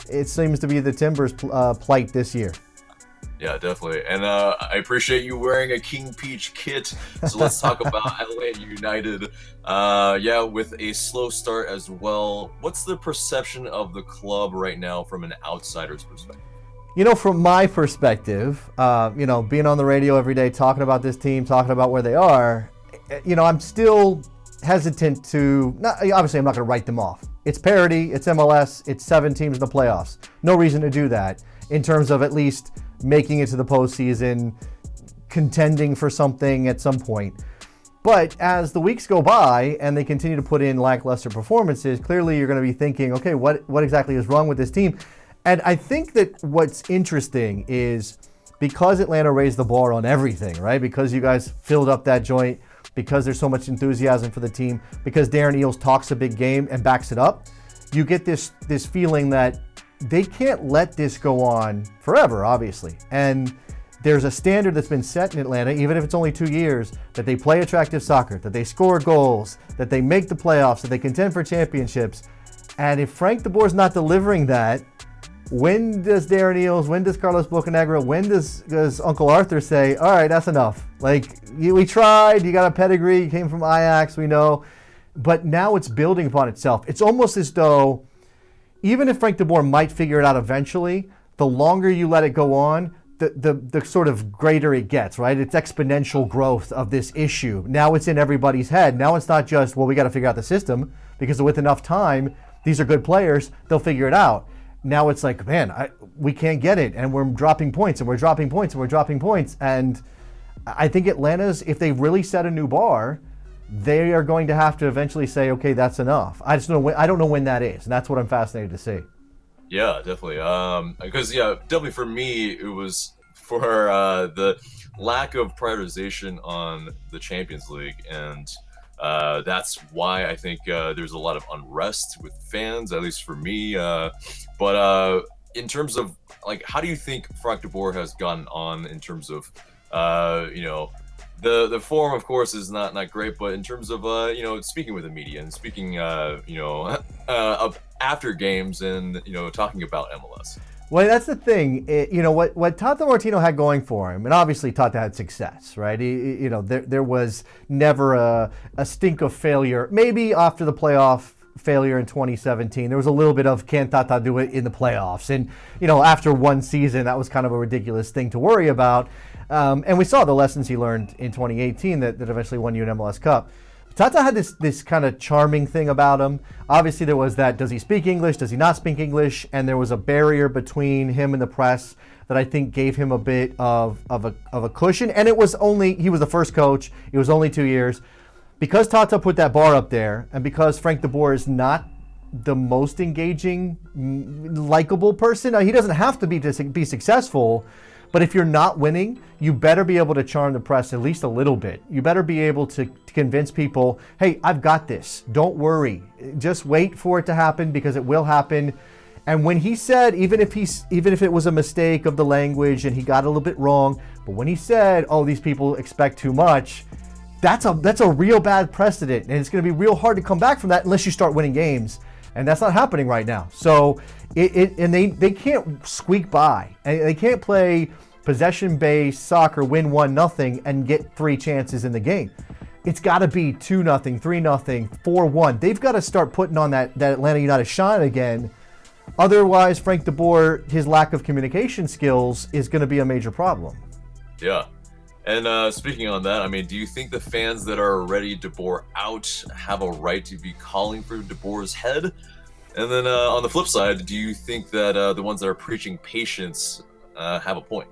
It seems to be the Timbers' plight this year. Yeah, definitely. And I appreciate you wearing a King Peach kit. So let's talk about Atlanta United. With a slow start as well. What's the perception of the club right now from an outsider's perspective? You know, from my perspective, being on the radio every day, talking about this team, talking about where they are, I'm still hesitant to, obviously I'm not going to write them off. It's parity, it's MLS, it's 7 teams in the playoffs. No reason to do that in terms of at least making it to the postseason, contending for something at some point. But as the weeks go by and they continue to put in lackluster performances, clearly you're going to be thinking, okay, what exactly is wrong with this team? And I think that what's interesting is because Atlanta raised the bar on everything, right? Because you guys filled up that joint, because there's so much enthusiasm for the team, because Darren Eales talks a big game and backs it up, you get this feeling that they can't let this go on forever, obviously. And there's a standard that's been set in Atlanta, even if it's only 2 years, that they play attractive soccer, that they score goals, that they make the playoffs, that they contend for championships. And if Frank de Boer's not delivering that, when does Darren Eales, when does Carlos Bocanegra, when does Uncle Arthur say, all right, that's enough? Like, we tried, you got a pedigree, you came from Ajax, we know. But now it's building upon itself. It's almost as though, even if Frank de Boer might figure it out eventually, the longer you let it go on, the sort of greater it gets, right? It's exponential growth of this issue. Now it's in everybody's head. Now it's not just, well, we got to figure out the system, because with enough time, these are good players, they'll figure it out. Now it's like, man, we can't get it, and we're dropping points, and we're dropping points, and we're dropping points. And I think Atlanta's, if they really set a new bar, they are going to have to eventually say, okay, that's enough. I don't know when that is, and that's what I'm fascinated to see. Yeah, definitely. Because definitely for me, it was for the lack of prioritization on the Champions League, and that's why I think there's a lot of unrest with fans, at least for me. But in terms of, like, how do you think Frank de Boer has gotten on in terms of, the form, of course, is not great, but in terms of, speaking with the media and speaking, after games and, talking about MLS? Well, that's the thing. What Tata Martino had going for him, and obviously Tata had success, right? There was never a stink of failure. Maybe after the playoff failure in 2017, there was a little bit of, can Tata do it in the playoffs? And, after one season, that was kind of a ridiculous thing to worry about. And we saw the lessons he learned in 2018 that eventually won you an MLS Cup. Tata had this kind of charming thing about him. Obviously, there was that, does he speak English? Does he not speak English? And there was a barrier between him and the press that I think gave him a bit of a cushion. And he was the first coach. It was only 2 years. Because Tata put that bar up there, and because Frank de Boer is not the most engaging, likable person, now, he doesn't have to be successful. But if you're not winning, you better be able to charm the press at least a little bit. You better be able to convince people, hey, I've got this. Don't worry. Just wait for it to happen, because it will happen. And when he said, even if it was a mistake of the language and he got a little bit wrong, but when he said, oh, these people expect too much, that's a real bad precedent. And it's going to be real hard to come back from that unless you start winning games. And that's not happening right now. So they can't squeak by. And they can't play possession-based soccer, win 1-0, and get 3 chances in the game. It's got to be 2-0, 3-0, 4-1. They've got to start putting on that Atlanta United shine again. Otherwise, Frank de Boer, his lack of communication skills is going to be a major problem. Yeah. And speaking on that, I mean, do you think the fans that are ready de Boer out have a right to be calling for de Boer's head? And then on the flip side, do you think that the ones that are preaching patience have a point?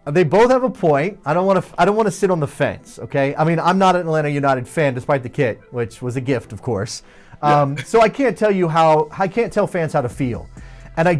They both have a point. I don't want to sit on the fence. Okay. I mean, I'm not an Atlanta United fan, despite the kit, which was a gift, of course. So I can't tell fans how to feel. And I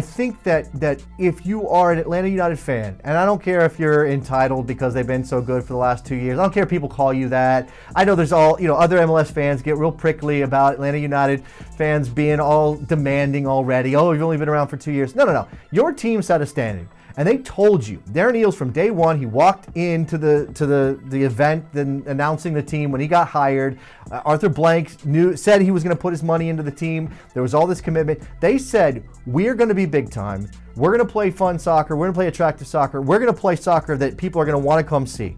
think that if you are an Atlanta United fan, and I don't care if you're entitled because they've been so good for the last 2 years, I don't care if people call you that. I know there's other MLS fans get real prickly about Atlanta United fans being all demanding already. Oh, you've only been around for 2 years. No. Your team set a standard. And they told you, Darren Eales from day one, he walked into the event, then announcing the team when he got hired. Arthur Blank said he was going to put his money into the team. There was all this commitment. They said, we're going to be big time. We're going to play fun soccer. We're going to play attractive soccer. We're going to play soccer that people are going to want to come see.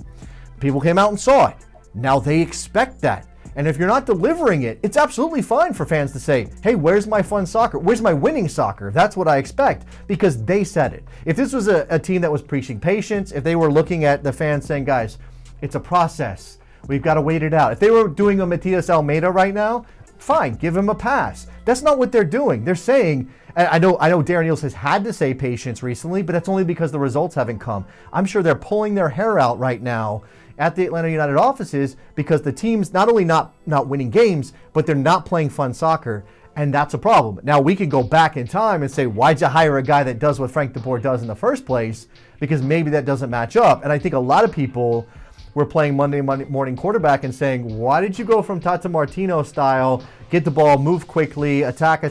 People came out and saw it. Now they expect that. And if you're not delivering it, it's absolutely fine for fans to say, hey, where's my fun soccer? Where's my winning soccer? That's what I expect, because they said it. If this was a team that was preaching patience, if they were looking at the fans saying, guys, it's a process, we've got to wait it out. If they were doing a Matias Almeida right now, fine, give him a pass. That's not what they're doing. They're saying, I know Darren Eales has had to say patience recently, but that's only because the results haven't come. I'm sure they're pulling their hair out right now at the Atlanta United offices because the team's not only not winning games, but they're not playing fun soccer, and that's a problem. Now, we can go back in time and say, why'd you hire a guy that does what Frank de Boer does in the first place? Because maybe that doesn't match up. And I think a lot of people were playing Monday morning quarterback and saying, why did you go from Tata Martino style, get the ball, move quickly, attack,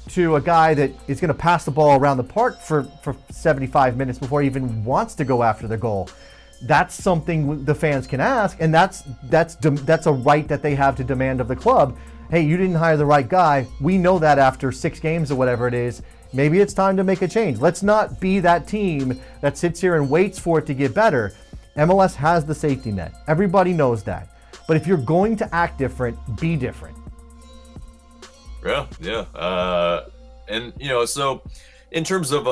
to a guy that is going to pass the ball around the park for 75 minutes before he even wants to go after the goal? That's something the fans can ask, and that's a right that they have to demand of the club. Hey, you didn't hire the right guy. We know that after 6 games or whatever it is. Maybe it's time to make a change. Let's not be that team that sits here and waits for it to get better. MLS has the safety net. Everybody knows that. But if you're going to act different, be different. Yeah. And, so in terms of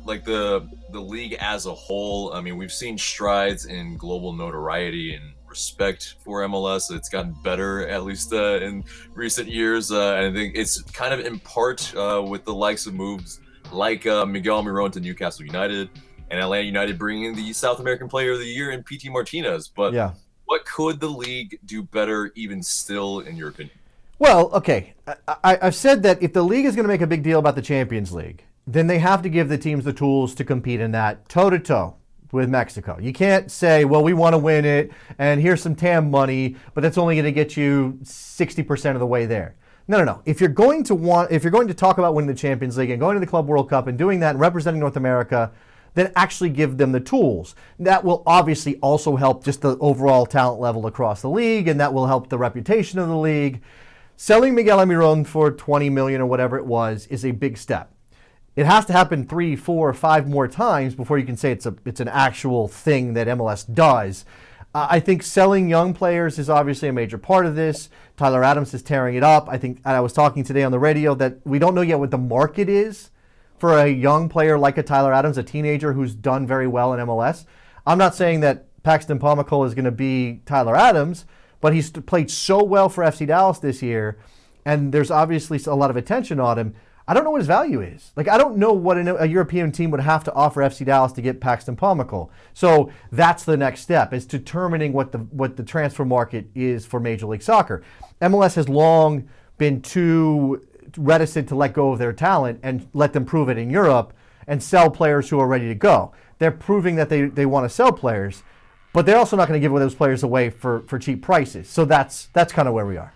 like the league as a whole, I mean, we've seen strides in global notoriety and respect for MLS. It's gotten better, at least in recent years. And I think it's kind of in part with the likes of moves like Miguel Almiron to Newcastle United and Atlanta United bringing in the South American Player of the Year in PT Martinez. But what could the league do better even still, in your opinion? Well, okay. I've said that if the league is going to make a big deal about the Champions League, then they have to give the teams the tools to compete in that toe-to-toe with Mexico. You can't say, well, we want to win it, and here's some TAM money, but that's only going to get you 60% of the way there. No. If you're going to talk about winning the Champions League and going to the Club World Cup and doing that and representing North America, then actually give them the tools. That will obviously also help just the overall talent level across the league, and that will help the reputation of the league. Selling Miguel Almiron for $20 million or whatever it was is a big step. It has to happen 3, 4, 5 more times before you can say it's an actual thing that MLS does. I think selling young players is obviously a major part of this. Tyler Adams is tearing it up. I was talking today on the radio that we don't know yet what the market is for a young player like a Tyler Adams, a teenager who's done very well in MLS. I'm not saying that Paxton Pomykal is going to be Tyler Adams, but he's played so well for FC Dallas this year, and there's obviously a lot of attention on him. I don't know what his value is. Like, I don't know what a European team would have to offer FC Dallas to get Paxton Pomykal. So that's the next step, is determining what the transfer market is for Major League Soccer. MLS has long been too reticent to let go of their talent and let them prove it in Europe and sell players who are ready to go. They're proving that they want to sell players, but they're also not going to give those players away for cheap prices. So that's kind of where we are.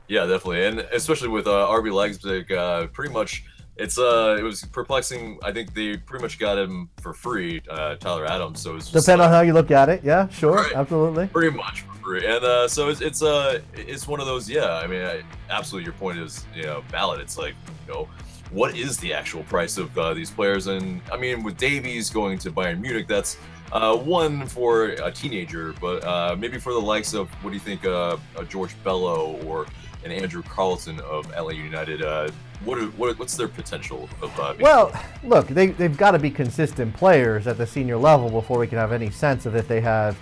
Yeah, definitely, and especially with RB Leipzig, pretty much it was perplexing. I think they pretty much got him for free, Tyler Adams. So it's just, depending on how you look at it, yeah, sure, right. Absolutely, pretty much for free. And so it's one of those. Yeah, I mean, absolutely, your point is valid. It's like what is the actual price of these players? And I mean, with Davies going to Bayern Munich, that's one for a teenager, but maybe for the likes of, what do you think, a George Bello or an Andrew Carlton of LA United, what's their potential of well, look, they've got to be consistent players at the senior level before we can have any sense of if they have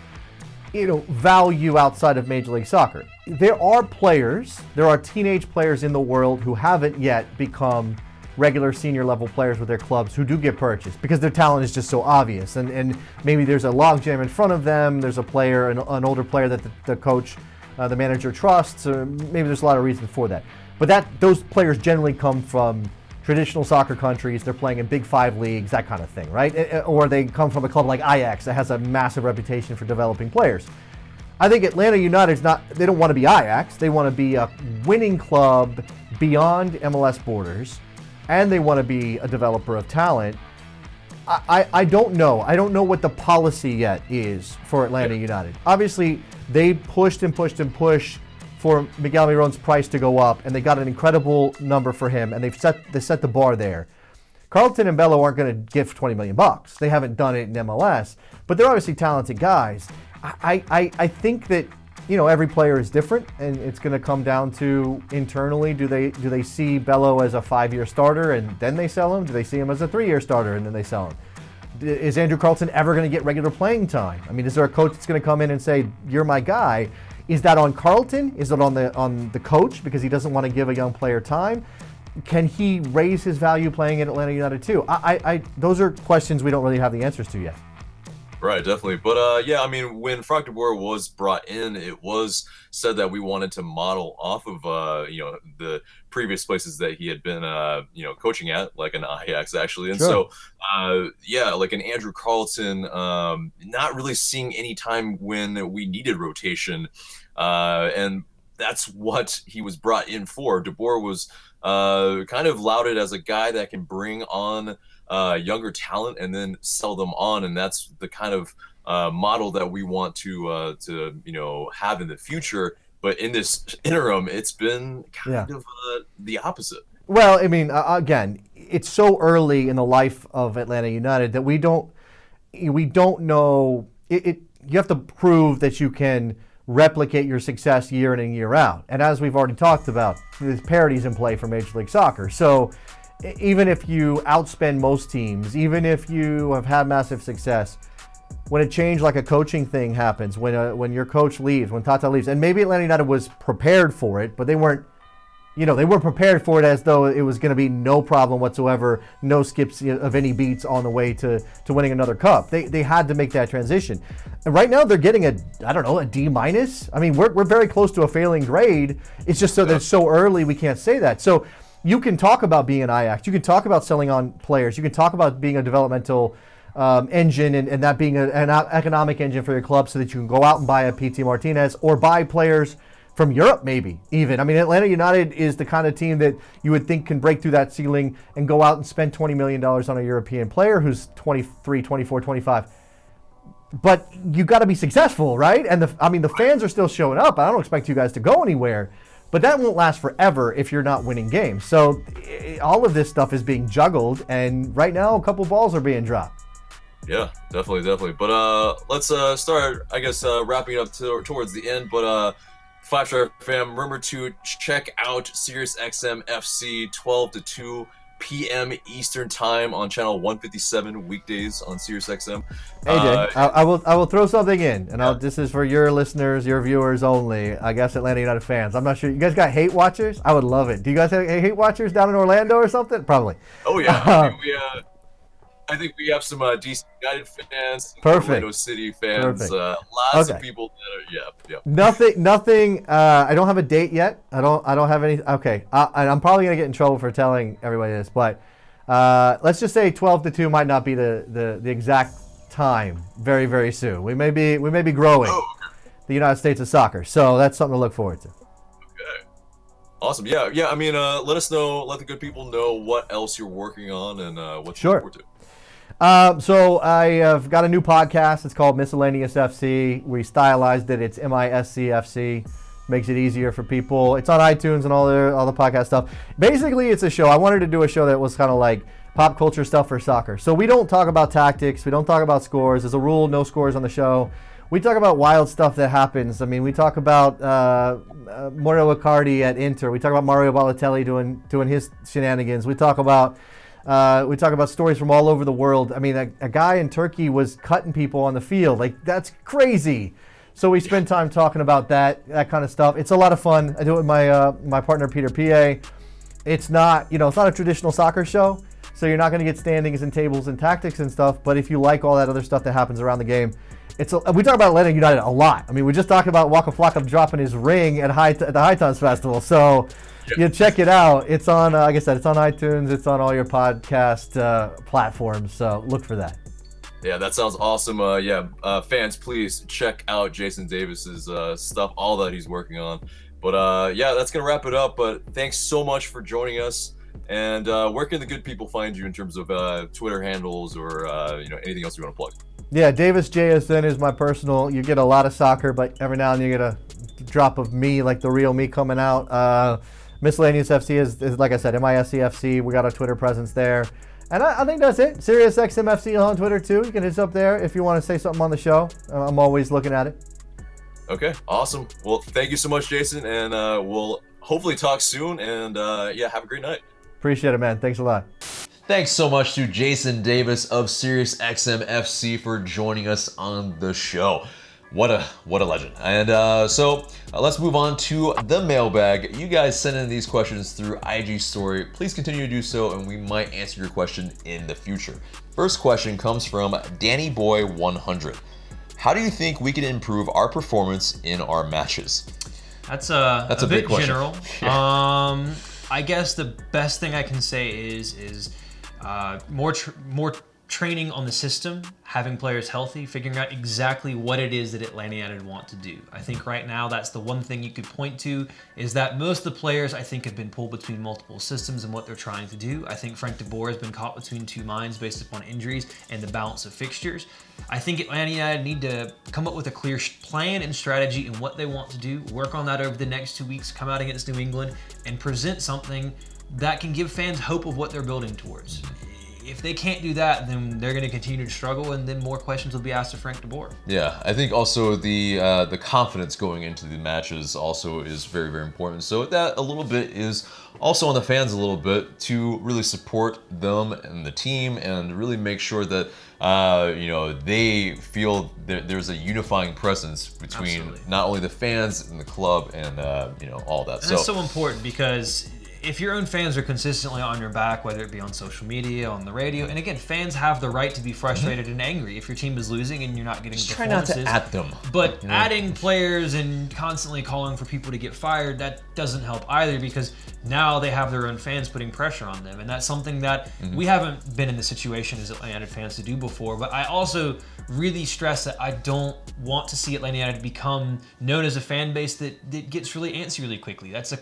value outside of Major League Soccer. There are teenage players in the world who haven't yet become regular senior level players with their clubs who do get purchased because their talent is just so obvious, and maybe there's a logjam in front of them, there's a player, an older player that the coach, the manager trusts, or maybe there's a lot of reasons for that. But those players generally come from traditional soccer countries. They're playing in Big 5 leagues, that kind of thing, right? Or they come from a club like Ajax that has a massive reputation for developing players. I think Atlanta United's they don't want to be Ajax. They want to be a winning club beyond MLS borders, and they want to be a developer of talent. I don't know. I don't know what the policy yet is for Atlanta United. Obviously, they pushed and pushed and pushed for Miguel Almiron's price to go up, and they got an incredible number for him, and they set the bar there. Carlton and Bello aren't going to give $20 million. They haven't done it in MLS, but they're obviously talented guys. I think that, you know, every player is different, and it's going to come down to internally. Do they see Bello as a 5-year starter and then they sell him? Do they see him as a 3-year starter and then they sell him? Is Andrew Carlton ever going to get regular playing time? I mean, is there a coach that's going to come in and say, "You're my guy"? Is that on Carlton? Is it on the coach because he doesn't want to give a young player time? Can he raise his value playing at Atlanta United too? Those are questions we don't really have the answers to yet. Right, definitely. But yeah, I mean, when Frank de Boer was brought in, it was said that we wanted to model off of you know, the previous places that he had been you know, coaching at, like an Ajax actually. And Sure. so yeah, like an Andrew Carlton, not really seeing any time when we needed rotation, and that's what he was brought in for. De Boer was kind of lauded as a guy that can bring on younger talent and then sell them on, and that's the kind of model that we want to you know, have in the future. But in this interim, it's been kind of the opposite. Well, I mean, again, it's so early in the life of Atlanta United that we don't know. You have to prove that you can replicate your success year in and year out. And as we've already talked about, there's parities in play for Major League Soccer. So even if you outspend most teams, even if you have had massive success, when a change like a coaching thing happens, when your coach leaves, when Tata leaves, and maybe Atlanta United was prepared for it, but they weren't prepared for it as though it was going to be no problem whatsoever, no skips of any beats on the way to winning another cup. They had to make that transition. And right now they're getting a D-. I mean, we're very close to a failing grade. It's just that it's so early we can't say that. So you can talk about being an Ajax. You can talk about selling on players. You can talk about being a developmental engine and that being an economic engine for your club so that you can go out and buy a PT Martinez or buy players from Europe maybe even. I mean, Atlanta United is the kind of team that you would think can break through that ceiling and go out and spend $20 million on a European player who's 23, 24, 25. But you got to be successful, right? And the fans are still showing up. I don't expect you guys to go anywhere. But that won't last forever if you're not winning games. So all of this stuff is being juggled, and right now a couple balls are being dropped. Yeah, definitely. But let's start, I guess, wrapping up towards the end. But 5-Star fam, remember to check out SiriusXM FC 12 to 2 p.m. Eastern Time on channel 157 weekdays on SiriusXM. AJ, I will throw something in, and this is for your listeners, your viewers only. I guess Atlanta United fans. I'm not sure. You guys got hate watchers? I would love it. Do you guys have hate watchers down in Orlando or something? Probably. Oh yeah. I think we have some DC United fans, Orlando City fans, lots of people that are, yeah. Nothing. I don't have a date yet. I don't have any. Okay, I'm probably gonna get in trouble for telling everybody this, but let's just say 12 to 2 might not be the exact time. Very, very soon. We may be growing the United States of soccer, so that's something to look forward to. Okay. Awesome. Yeah. I mean, let us know. Let the good people know what else you're working on and what you look forward to. So I have got a new podcast. It's called Miscellaneous FC. We stylized it. It's MISCFC. Makes it easier for people. It's on iTunes and all the podcast stuff. Basically, it's a show. I wanted to do a show that was kind of like pop culture stuff for soccer. So we don't talk about tactics. We don't talk about scores. There's a rule, no scores on the show. We talk about wild stuff that happens. I mean, we talk about Mario Icardi at Inter. We talk about Mario Balotelli doing his shenanigans. We talk about stories from all over the world. I mean, a guy in Turkey was cutting people on the field. Like, that's crazy. So we spend time talking about that kind of stuff. It's a lot of fun. I do it with my partner, Peter P.A. It's not a traditional soccer show, so you're not going to get standings and tables and tactics and stuff. But if you like all that other stuff that happens around the game, we talk about Atlanta United a lot. I mean, we just talked about Waka Flocka dropping his ring at the High Times Festival. So you check it out. It's on, like I said, it's on iTunes. It's on all your podcast platforms. So look for that. Yeah, that sounds awesome. Fans, please check out Jason Davis's stuff, all that he's working on. But yeah, that's gonna wrap it up. But thanks so much for joining us. And where can the good people find you in terms of Twitter handles or anything else you want to plug? Yeah, Davis JSN is my personal. You get a lot of soccer, but every now and then you get a drop of me, like the real me coming out. Miscellaneous FC is like I said, MISCFC. We got a Twitter presence there. And I think that's it. SiriusXM FC on Twitter too. You can hit us up there if you want to say something on the show. I'm always looking at it. Okay, awesome. Well, thank you so much, Jason, and we'll hopefully talk soon. And have a great night. Appreciate it, man. Thanks a lot. Thanks so much to Jason Davis of SiriusXM FC for joining us on the show. What a legend. And so let's move on to the mailbag. You guys send in these questions through IG story. Please continue to do so, and we might answer your question in the future. First question comes from Danny Boy 100. How do you think we can improve our performance in our matches? That's a bit big question. general. Yeah. I guess the best thing I can say is more training on the system, having players healthy, figuring out exactly what it is that Atlanta United want to do. I think right now that's the one thing you could point to, is that most of the players I think have been pulled between multiple systems and what they're trying to do. I think Frank de Boer has been caught between two minds based upon injuries and the balance of fixtures. I think Atlanta United need to come up with a clear plan and strategy in what they want to do, work on that over the next 2 weeks, come out against New England, and present something that can give fans hope of what they're building towards. If they can't do that, then they're going to continue to struggle, and then more questions will be asked of Frank de Boer. Yeah, I think also the confidence going into the matches also is very, very important. So that a little bit is also on the fans a little bit to really support them and the team and really make sure that they feel there's a unifying presence between Absolutely. not only the fans and the club and all that. And that's so important, because if your own fans are consistently on your back, whether it be on social media, on the radio, and again, fans have the right to be frustrated and angry if your team is losing and you're not getting Just try not performances. to at them. But adding players and constantly calling for people to get fired, that doesn't help either, because now they have their own fans putting pressure on them. And that's something that we haven't been in the situation as Atlanta United fans to do before. But I also really stress that I don't want to see Atlanta United become known as a fan base that gets really antsy really quickly. That's a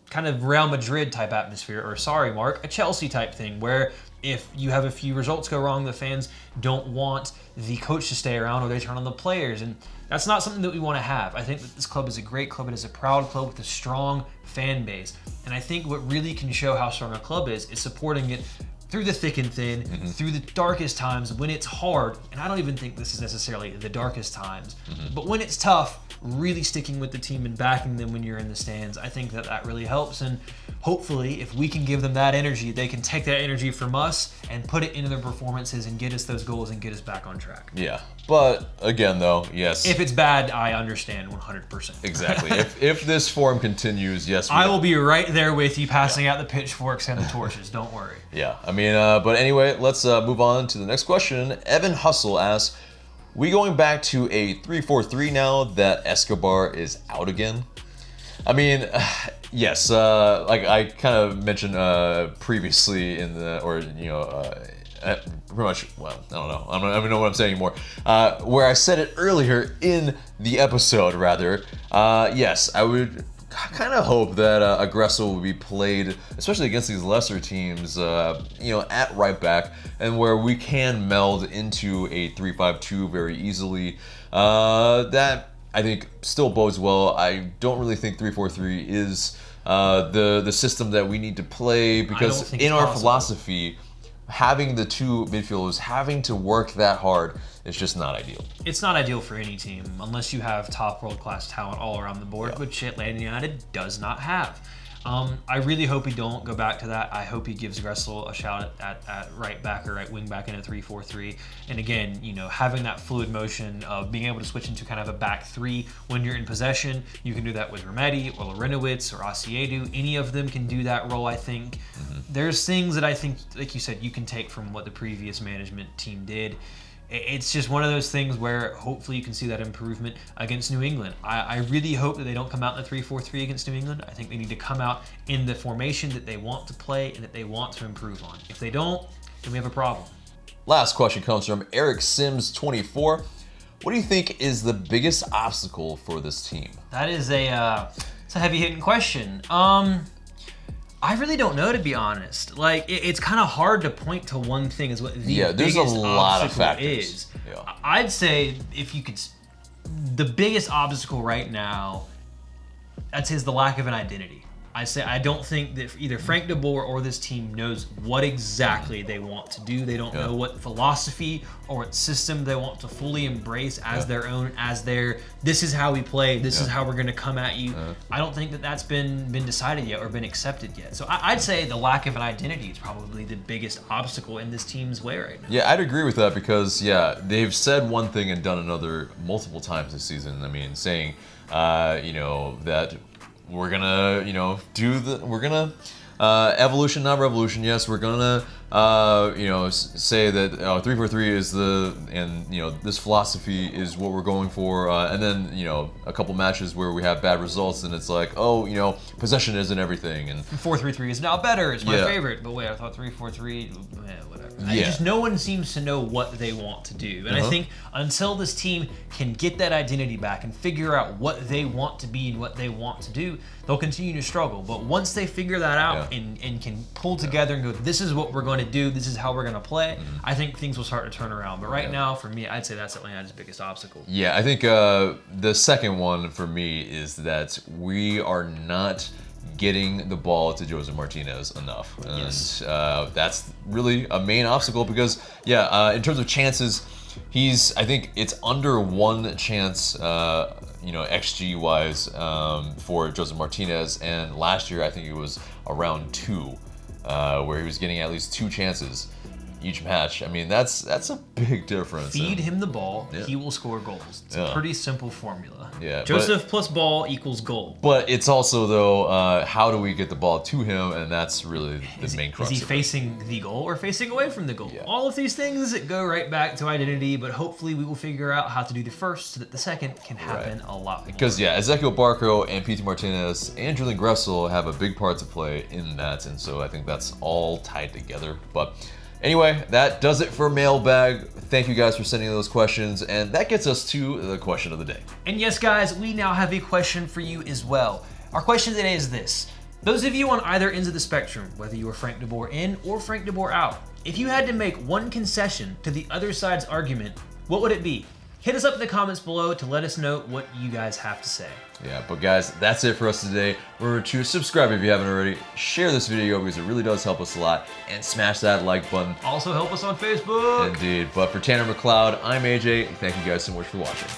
kind of Real Madrid type atmosphere, or sorry, Mark, a Chelsea type thing, where if you have a few results go wrong, the fans don't want the coach to stay around, or they turn on the players. And that's not something that we want to have. I think that this club is a great club. It is a proud club with a strong fan base. And I think what really can show how strong a club is supporting it through the thick and thin, through the darkest times when it's hard. And I don't even think this is necessarily the darkest times, but when it's tough, really sticking with the team and backing them when you're in the stands. I think that really helps. And hopefully, if we can give them that energy, they can take that energy from us and put it into their performances and get us those goals and get us back on track. Yeah, but again, though, yes. If it's bad, I understand 100%. Exactly. if this form continues, yes, I will be right there with you, passing out the pitchforks and the torches. Don't worry. Yeah, I mean, but anyway, let's move on to the next question. Evan Hustle asks, we going back to a 3-4-3 now that Escobar is out again? I mean, yes, like I kind of mentioned previously in the, pretty much, well, I don't know. I don't even know what I'm saying anymore. Where I said it earlier in the episode, rather. Yes, I would kind of hope that Aggressor will be played, especially against these lesser teams, at right back, and where we can meld into a 3-5-2 very easily. That I think still bodes well. I don't really think 3-4-3 is the system that we need to play, because in our philosophy, having the two midfielders having to work that hard is just not ideal. It's not ideal for any team unless you have top world-class talent all around the board, which Atlanta United does not have. I really hope he don't go back to that. I hope he gives Gressel a shout at right back or right wing back in a 3-4-3. And again, having that fluid motion of being able to switch into kind of a back three when you're in possession. You can do that with Remedi or Larinowitz or Osiedu. Any of them can do that role, I think. There's things that I think, like you said, you can take from what the previous management team did. It's just one of those things where hopefully you can see that improvement against New England. I really hope that they don't come out in the 3-4-3 against New England. I think they need to come out in the formation that they want to play and that they want to improve on. If they don't, then we have a problem. Last question comes from Eric Sims 24. What do you think is the biggest obstacle for this team? That is it's a heavy-hitting question. I really don't know, to be honest. Like, it's kind of hard to point to one thing as what the there's biggest a lot of obstacle factors. is. Yeah. I'd say if you could, the biggest obstacle right now, I'd say, is the lack of an identity. I don't think that either Frank DeBoer or this team knows what exactly they want to do. They don't know what philosophy or what system they want to fully embrace as their own, this is how we play, this is how we're going to come at you. I don't think that that's been decided yet or been accepted yet. So I'd say the lack of an identity is probably the biggest obstacle in this team's way right now. Yeah, I'd agree with that because, they've said one thing and done another multiple times this season. I mean, saying, that we're gonna, we're gonna evolution, not revolution. Yes, we're gonna, say that 3-4-3 is this philosophy is what we're going for. And then, a couple matches where we have bad results, and it's like, possession isn't everything. And 4-3-3 is now better. It's my favorite. But wait, I thought 3-4-3. Whatever. Just no one seems to know what they want to do. And I think until this team can get that identity back and figure out what they want to be and what they want to do, they'll continue to struggle. But once they figure that out and can pull together and go, this is what we're going to do, this is how we're going to play, I think things will start to turn around. But right now, for me, I'd say that's Atlanta's biggest obstacle. Yeah, I think the second one for me is that we are not getting the ball to Joseph Martinez enough. And that's really a main obstacle because, in terms of chances, I think it's under one chance, XG wise, for Joseph Martinez. And last year, I think it was around 2, where he was getting at least 2 chances each match. I mean, that's a big difference. Feed him the ball, he will score goals. It's a pretty simple formula. Yeah, Joseph plus ball equals goal. But it's also, though, how do we get the ball to him? And that's really the main crux. Is he facing the goal or facing away from the goal? All of these things go right back to identity, but hopefully we will figure out how to do the first so that the second can happen a lot more. Because, Ezequiel Barco and P.T. Martinez and Julian Gressel have a big part to play in that. And so I think that's all tied together. But anyway, that does it for Mailbag. Thank you guys for sending those questions, and that gets us to the question of the day. And yes, guys, we now have a question for you as well. Our question today is this. Those of you on either ends of the spectrum, whether you are Frank DeBoer in or Frank DeBoer out, if you had to make one concession to the other side's argument, what would it be? Hit us up in the comments below to let us know what you guys have to say. Yeah, but guys, that's it for us today. Remember to subscribe if you haven't already, share this video because it really does help us a lot, and smash that like button. Also help us on Facebook. Indeed. But for Tanner McLeod, I'm AJ. Thank you guys so much for watching.